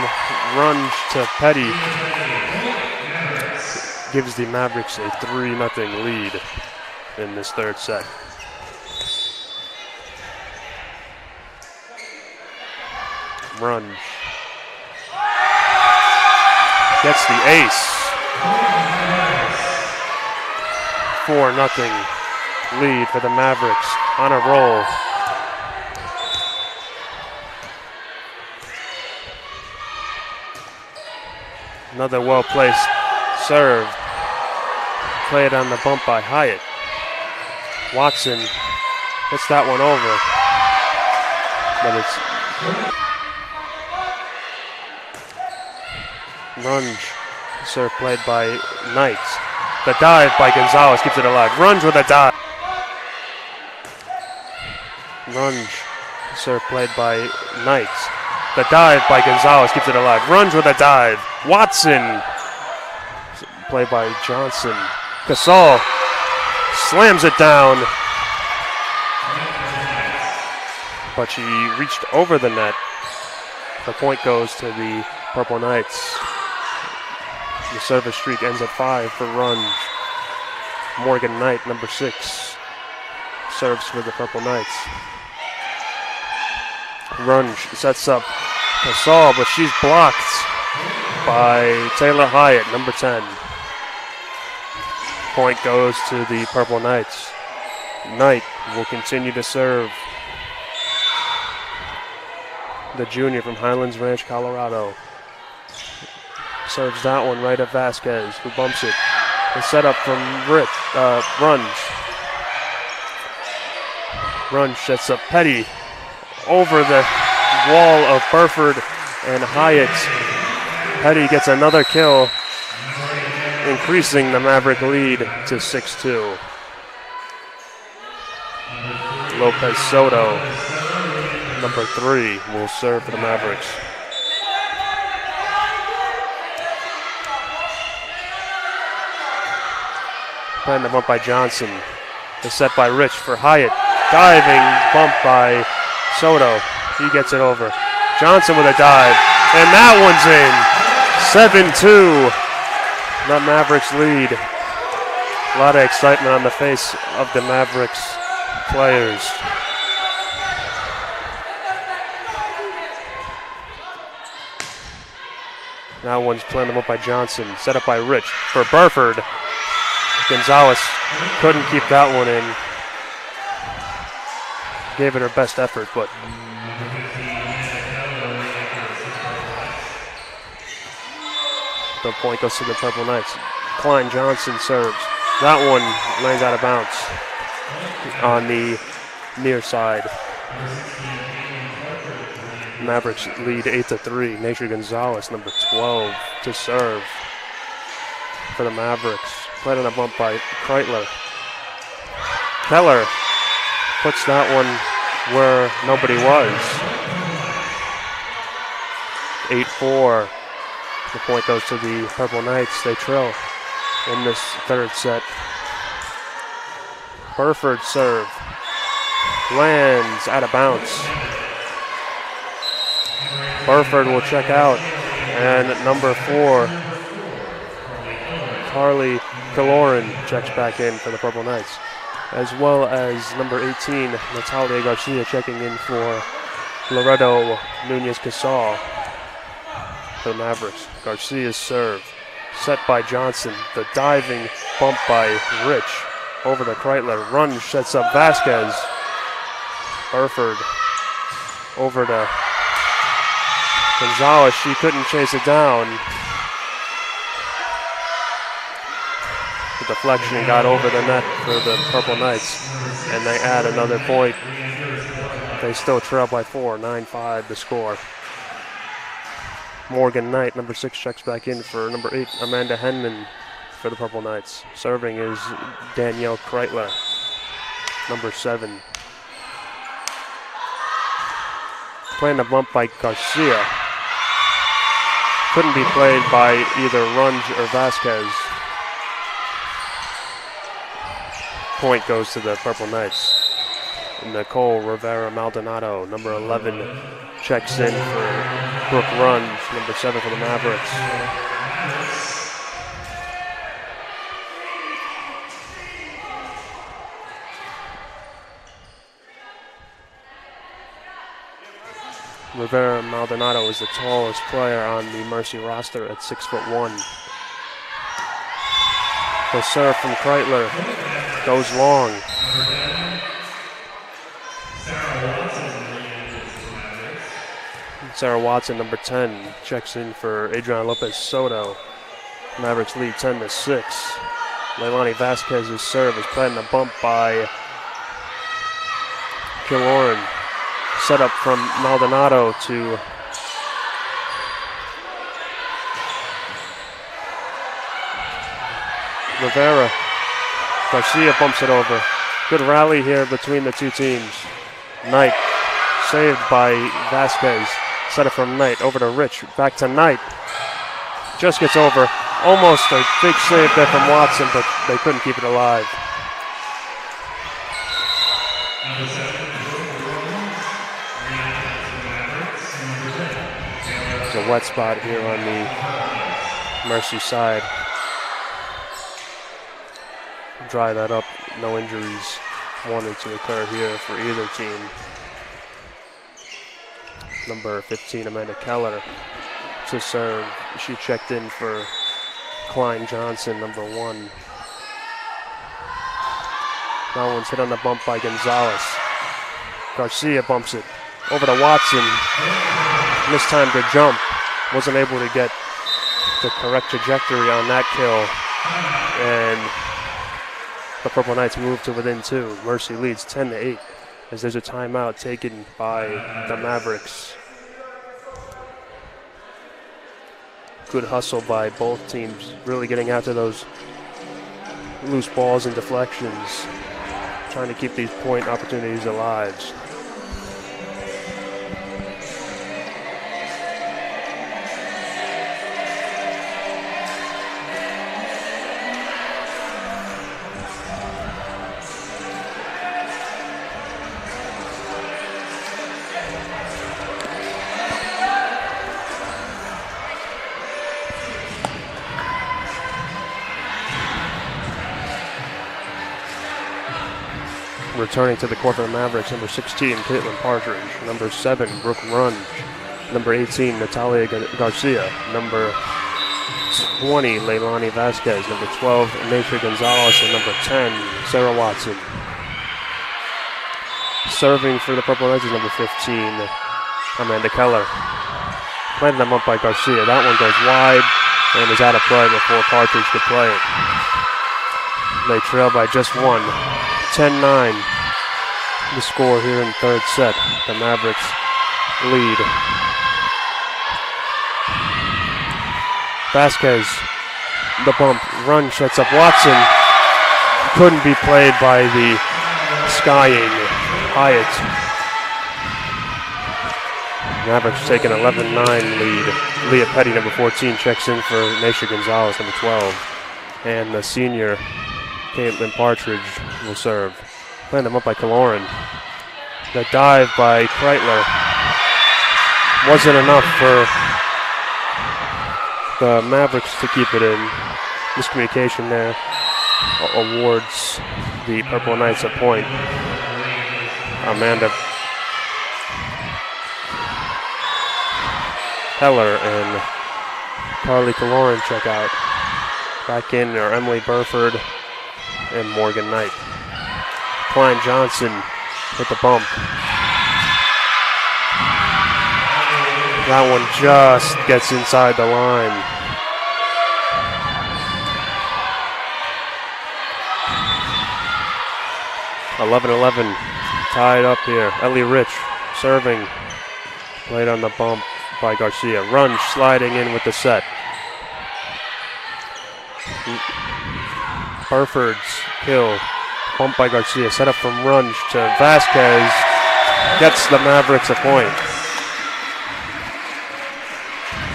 Runge to Petty gives the Mavericks a 3-0 lead in this third set. Runge gets the ace. 4-0 lead for the Mavericks on a roll. Another well-placed serve. Played on the bump by Hyatt. Watson gets that one over. But it's Runge. Serve played by Knight. The dive by Gonzalez keeps it alive. Runge with a dive. Runge. Serve played by Knight. The dive by Gonzalez keeps it alive. Runge with a dive. Watson. Played by Johnson. Casal slams it down. But she reached over the net. The point goes to the Purple Knights. The service streak ends at 5 for Runge. Morgan Knight, number 6, serves for the Purple Knights. Runge sets up Casal, but she's blocked by Taylor Hyatt, number 10. Point goes to the Purple Knights. Knight will continue to serve. The junior from Highlands Ranch, Colorado. Serves that one right at Vasquez, who bumps it. The setup from Runge. Runge sets up Petty over the wall of Burford and Hyatt. Petty gets another kill, increasing the Maverick lead to 6-2. Lopez Soto, number 3, will serve for the Mavericks. Playing the bump by Johnson. The set by Rich for Hyatt. Diving bump by Soto. He gets it over. Johnson with a dive. And that one's in. 7-2. The Mavericks lead. A lot of excitement on the face of the Mavericks players. That one's playing the bump by Johnson. Set up by Rich for Burford. Gonzalez couldn't keep that one in. gave it her best effort, but the point goes to the Purple Knights. Klein Johnson serves. That one lands out of bounds on the near side. Mavericks lead 8-3. Nature Gonzalez, number 12, to serve for the Mavericks. Played on a bump by Kreitler. Keller puts that one where nobody was. 8-4. The point goes to the Purple Knights. They trail in this third set. Burford serve. Lands out of bounds. Burford will check out. And number 4, Carly Kaloran, checks back in for the Purple Knights. As well as number 18, Natalia Garcia, checking in for Loreto Nunez-Casal for the Mavericks. Garcia's serve. Set by Johnson. The diving bump by Rich. Over to Kreitler. Run sets up Vasquez. Burford over to Gonzalez. She couldn't chase it down. The deflection got over the net for the Purple Knights, and they add another point. They still trail by 4, 9-5 the score. Morgan Knight, number 6, checks back in for number 8, Amanda Henman for the Purple Knights. Serving is Danielle Kreitler, number 7. Playing a bump by Garcia. Couldn't be played by either Runge or Vasquez. Point goes to the Purple Knights. Nicole Rivera Maldonado, number 11, checks in for Brooke Runge, number 7 for the Mavericks. Rivera Maldonado is the tallest player on the Mercy roster at 6'1". The serve from Kreitler goes long. Sarah Watson, number 10, checks in for Adriana Lopez Soto. Mavericks lead 10-6. Leilani Vasquez's serve is played in a bump by Kiloran. Set up from Maldonado to Rivera. Garcia bumps it over. Good rally here between the two teams. Knight saved by Vasquez. Set it from Knight over to Rich. Back to Knight. Just gets over. Almost a big save there from Watson, but they couldn't keep it alive. There's a wet spot here on the Mercy side. Dry that up. No injuries wanted to occur here for either team. Number 15, Amanda Keller, to serve. She checked in for Klein Johnson, number 1. That one's hit on the bump by Gonzalez. Garcia bumps it over to Watson. Mistimed her jump. Wasn't able to get the correct trajectory on that kill. And the Purple Knights move to within 2. Mercy leads 10-8 as there's a timeout taken by the Mavericks. Good hustle by both teams, really getting after those loose balls and deflections, trying to keep these point opportunities alive. Returning to the court for the Mavericks, number 16, Caitlin Partridge. Number 7, Brooke Runge. Number 18, Natalia Garcia. Number 20, Leilani Vasquez. Number 12, Nature Gonzalez. And number 10, Sarah Watson. Serving for the Purple Knights is number 15, Amanda Keller. Planted them up by Garcia. That one goes wide and is out of play before Partridge could play it. They trail by just one. 10-9 the score here in third set. The Mavericks lead. Vasquez, the bump, run, shuts up Watson. Couldn't be played by the skying Hyatt. Mavericks take an 11-9 lead. Leah Petty, number 14, checks in for Naisha Gonzalez, number 12. And the senior, Caitlin Partridge, will serve. Playing them up by Kaloran. The dive by Kreitler wasn't enough for the Mavericks to keep it in. Miscommunication there awards the Purple Knights a point. Amanda Heller and Carly Kaloran check out. Back in are Emily Burford and Morgan Knight. Klein Johnson with the bump. That one just gets inside the line. (11-11) tied up here. Ellie Rich serving. Played on the bump by Garcia. Runge sliding in with the set. Burford's kill. Bump by Garcia. Set up from Runge to Vasquez. Gets the Mavericks a point.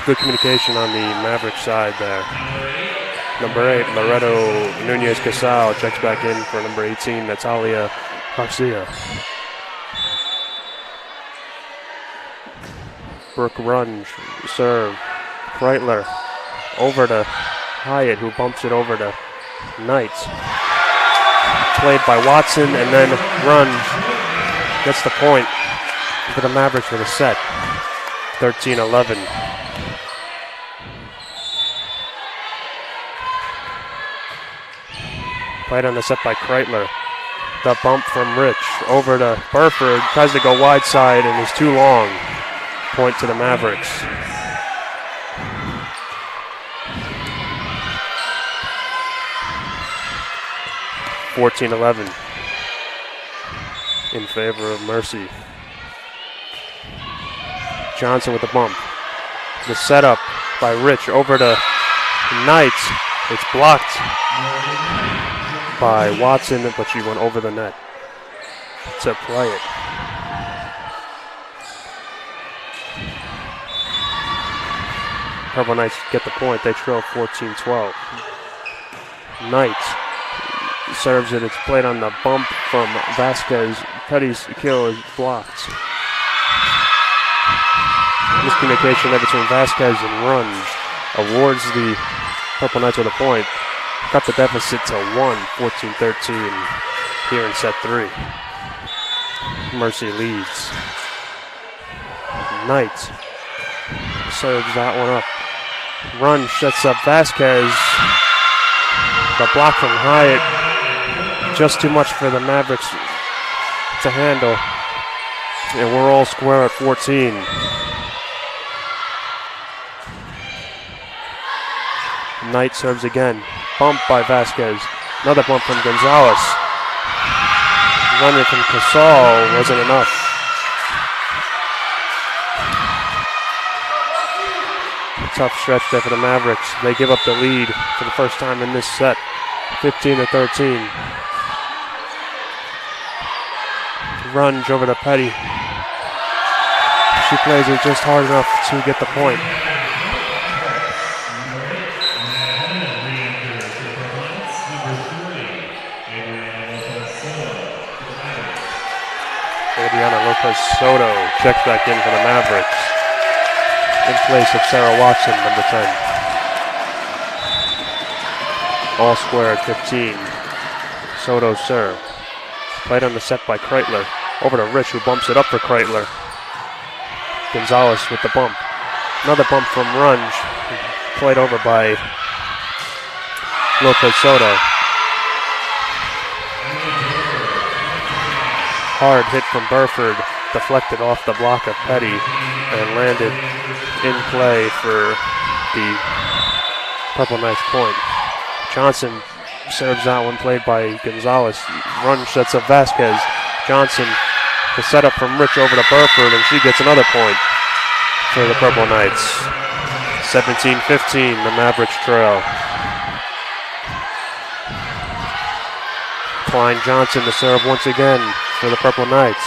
Good communication on the Mavericks side there. Number 8, Loreto Nunez-Casal checks back in for number 18, Natalia Garcia. Brooke Runge, serve. Kreitler over to Hyatt, who bumps it over to Knight. Played by Watson, and then Runge gets the point for the Mavericks for the set. 13-11. Played on the set by Kreitler. The bump from Rich over to Burford. Tries to go wide side and is too long. Point to the Mavericks. (14-11) in favor of Mercy. Johnson with the bump. The setup by Rich over to Knight. It's blocked by Watson, but she went over the net to play it. Purple Knights get the point. They trail 14-12. Knight serves it. It's played on the bump from Vasquez. Petty's kill is blocked. Miscommunication there between Vasquez and Runge awards the Purple Knights with a point. Cut the deficit to 1, 14-13 here in set 3. Mercy leads. Knight serves that one up. Run shuts up Vasquez. The block from Hyatt, just too much for the Mavericks to handle. And we're all square at 14. Knight serves again. Bump by Vasquez. Another bump from Gonzalez. Running from Casal wasn't enough. Tough stretch there for the Mavericks. They give up the lead for the first time in this set. 15-13. Runge over to Petty. She plays it just hard enough to get the point. Adriana Lopez Soto checks back in for the Mavericks in place of Sarah Watson, number 10. All square at 15. Soto serve. Played on the set by Kreitler. Over to Rich, who bumps it up for Kreitler. Gonzalez with the bump. Another bump from Runge. Played over by Lopez Soto. hard hit from Burford, deflected off the block of Petty, and landed in play for the Purple Knights point. Johnson serves that one, played by Gonzalez. Run sets up Vasquez. Johnson, the setup from Rich over to Burford, and she gets another point for the Purple Knights. 17-15, the Mavericks trail. Klein Johnson to serve once again for the Purple Knights.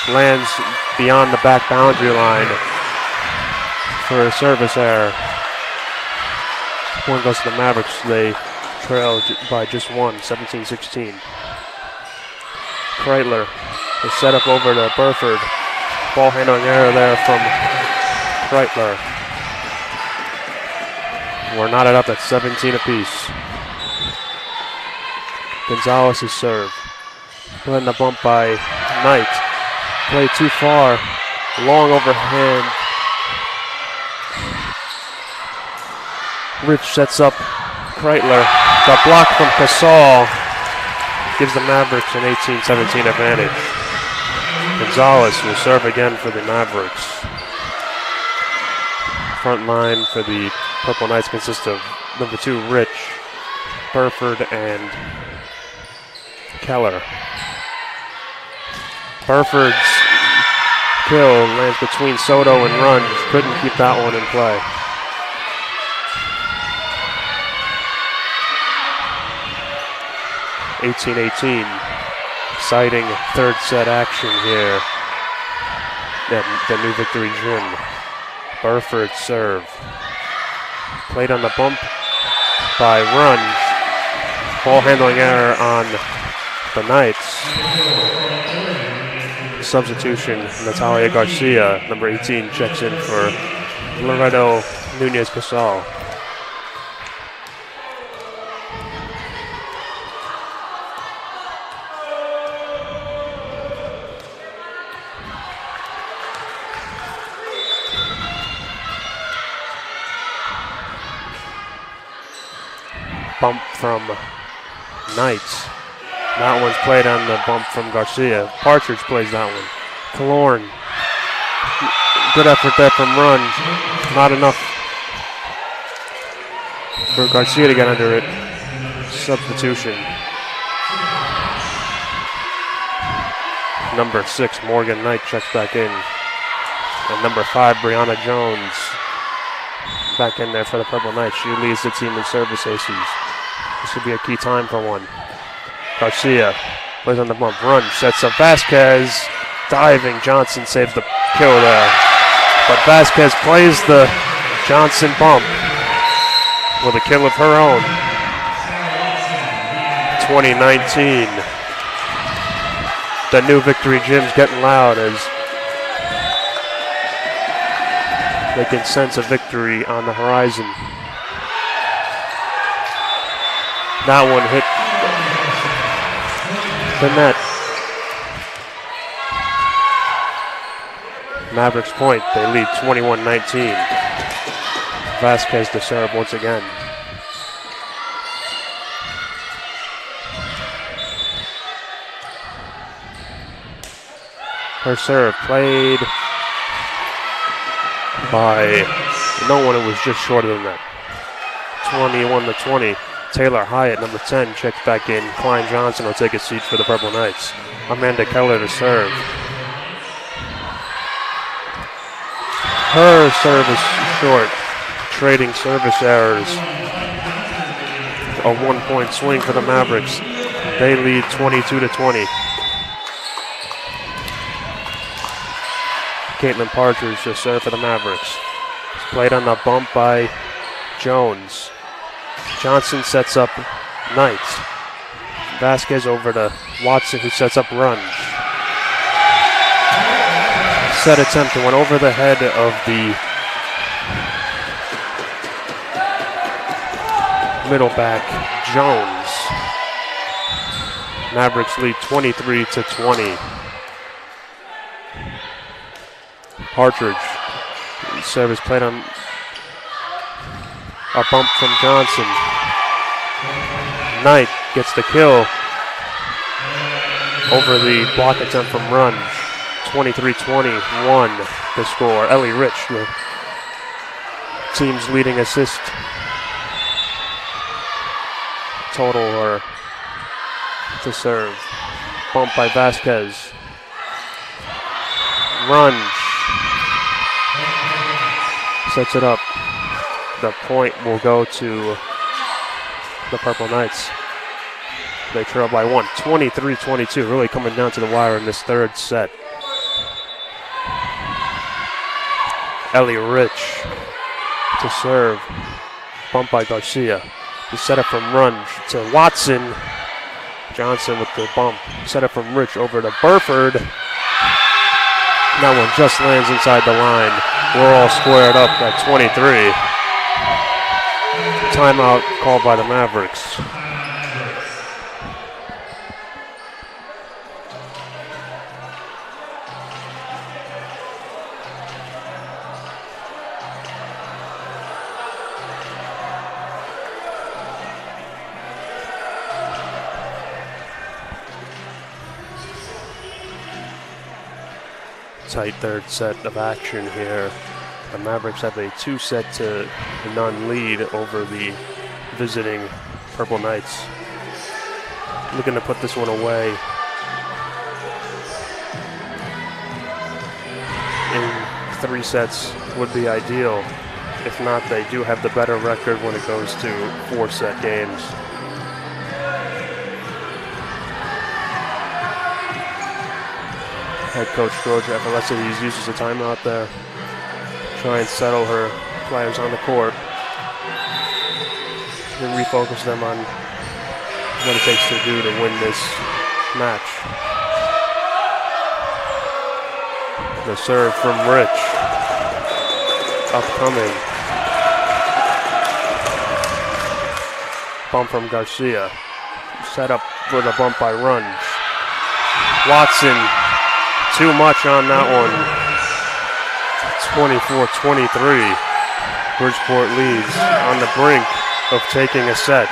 Lands beyond the back boundary line for a service error. One goes to the Mavericks. They trail by just one, 17-16. Kreitler is set up over to Burford. Ball handling error there from Kreitler. We're knotted up at 17 apiece. Gonzalez's serve. Letting the bump by Knight. Played too far. Long overhand. Rich sets up Kreitler. The block from Casal gives the Mavericks an 18-17 advantage. Gonzalez will serve again for the Mavericks. Front line for the Purple Knights consists of number 2, Rich, Burford, and Keller. Burford's kill lands between Soto and Runge. Couldn't keep that one in play. (18-18). Exciting third set action here at the New Victory Gym. Burford serve. Played on the bump by Runge. Ball handling error on the Knights. Substitution, Natalia Garcia, number 18, checks in for Loreto Nunez-Casal. Bump from Knights. That one's played on the bump from Garcia. Partridge plays that one. Killorn. Good effort there from Runge. Not enough for Garcia to get under it. Substitution. Number 6, Morgan Knight checks back in. And number 5, Brianna Jones back in there for the Purple Knights. She leads the team in service aces. This could be a key time for one. Garcia plays on the bump. Runge sets up Vasquez. Diving. Johnson saves the kill there. But Vasquez plays the Johnson bump with a kill of her own. 2019. The New Victory Gym's getting loud as they can sense a victory on the horizon. That one hit the net. Mavericks point. They lead 21-19. Vasquez to serve once again. Her serve played by no one. It was just shorter than that. 21-20. Taylor Hyatt, number 10, checks back in. Klein Johnson will take a seat for the Purple Knights. Amanda Keller to serve. Her serve is short, trading service errors. A 1-point swing for the Mavericks. They lead 22-20. Caitlin Partridge to serve for the Mavericks. It's played on the bump by Jones. Johnson sets up Knights. Vasquez over to Watson, who sets up Runge. Set attempt went over the head of the middle back, Jones. Mavericks lead 23-20. Partridge. Service played on a bump from Johnson. Knight gets the kill. over the block attempt from Runge. 23-21 the score. Ellie Rich, the team's leading assist total or to serve. Bump by Vasquez. Runge sets it up. The point will go to the Purple Knights. They trail by one, 23-22, really coming down to the wire in this third set. Ellie Rich to serve. Bump by Garcia. The setup from Runge to Watson. Johnson with the bump. Setup from Rich over to Burford. That one just lands inside the line. We're all squared up at 23. Timeout called by the Mavericks. Tight third set of action here. The Mavericks have a 2-set-to-none lead over the visiting Purple Knights. Looking to put this one away in 3 sets would be ideal. If not, they do have the better record when it goes to 4-set games. Head coach Georgia Epilepsides uses a timeout there. Try and settle her players on the court. And refocus them on what it takes to do to win this match. The serve from Rich. Upcoming. Bump from Garcia. Set up for the bump by Runge. Watson. Too much on that one. 24-23. Bridgeport leads on the brink of taking a set.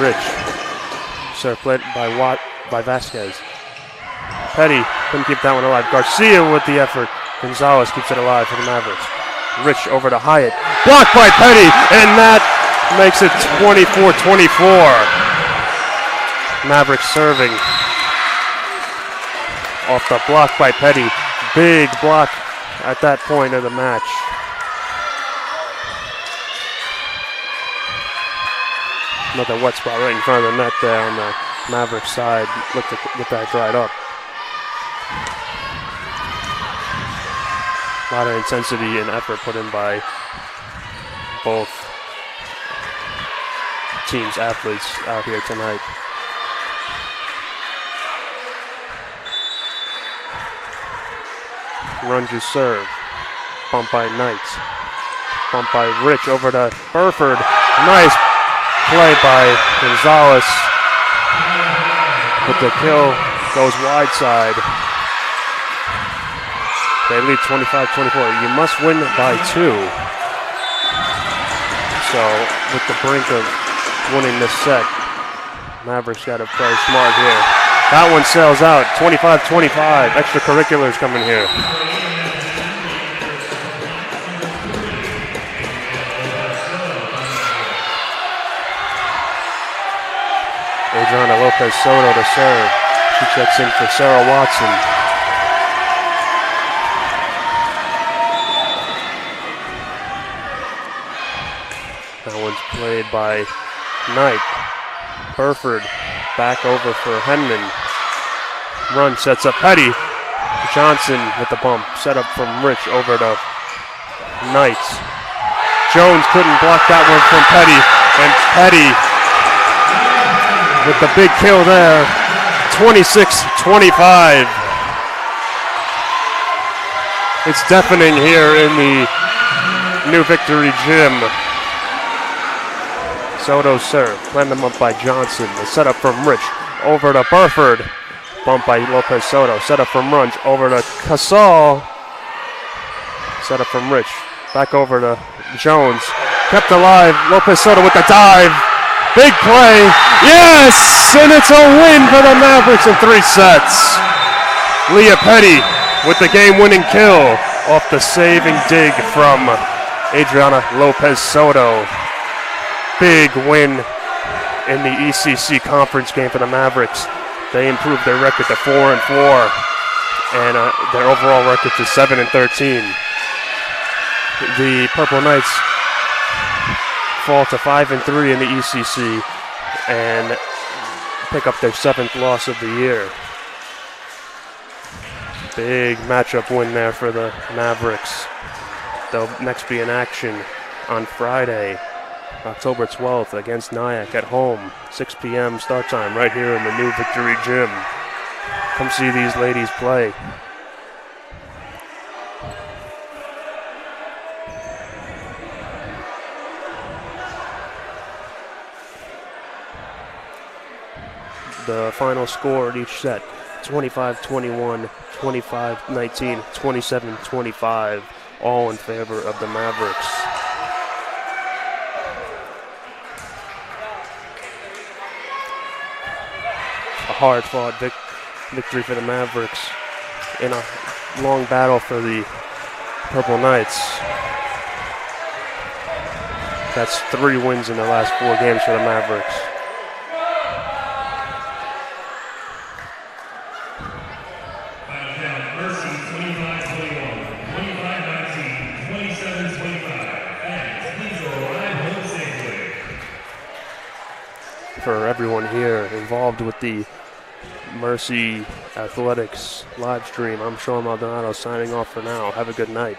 Rich. Serve played by Vasquez. Petty couldn't keep that one alive. Garcia with the effort. Gonzalez keeps it alive for the Mavericks. Rich over to Hyatt. Blocked by Petty, and that makes it 24-24. Mavericks serving off the block by Petty. Big block at that point of the match. Another wet spot right in front of the net there on the Mavericks side. Look to get that dried up. A lot of intensity and effort put in by both teams' athletes out here tonight. Runge's serve. Bump by Knights. Bump by Rich over to Burford. Nice play by Gonzalez. But the kill goes wide side. They lead 25-24. You must win by 2. So with the brink of winning this set, Mavericks got to play smart here. That one sails out, 25-25. Extracurriculars coming here. Adriana Lopez Soto to serve. She checks in for Sarah Watson. That one's played by Knight. Burford back over for Henman. Run sets up Petty. Johnson with the bump. Set up from Rich over to Knights. Jones couldn't block that one from Petty. And Petty with the big kill there. 26-25. It's deafening here in the New Victory Gym. Soto serve, blend them up by Johnson. The setup from Rich over to Burford. Bump by Lopez Soto. Setup from Runge over to Casal. Setup from Rich. Back over to Jones. Kept alive. Lopez Soto with the dive. Big play. Yes! And it's a win for the Mavericks in 3 sets. Leah Petty with the game-winning kill off the saving dig from Adriana Lopez Soto. Big win in the ECC conference game for the Mavericks. They improved their record to 4-4 and their overall record to 7-13. The Purple Knights fall to 5-3 in the ECC and pick up their 7th loss of the year. Big matchup win there for the Mavericks. They'll next be in action on Friday, October 12th against Nyack at home, 6 p.m. start time right here in the new Victory Gym. Come see these ladies play. The final score at each set, 25-21, 25-19, 27-25, all in favor of the Mavericks. A hard-fought victory for the Mavericks in a long battle for the Purple Knights. That's 3 wins in the last 4 games for the Mavericks. For everyone here involved with the Mercy Athletics live stream, I'm Sean Maldonado signing off for now. Have a good night.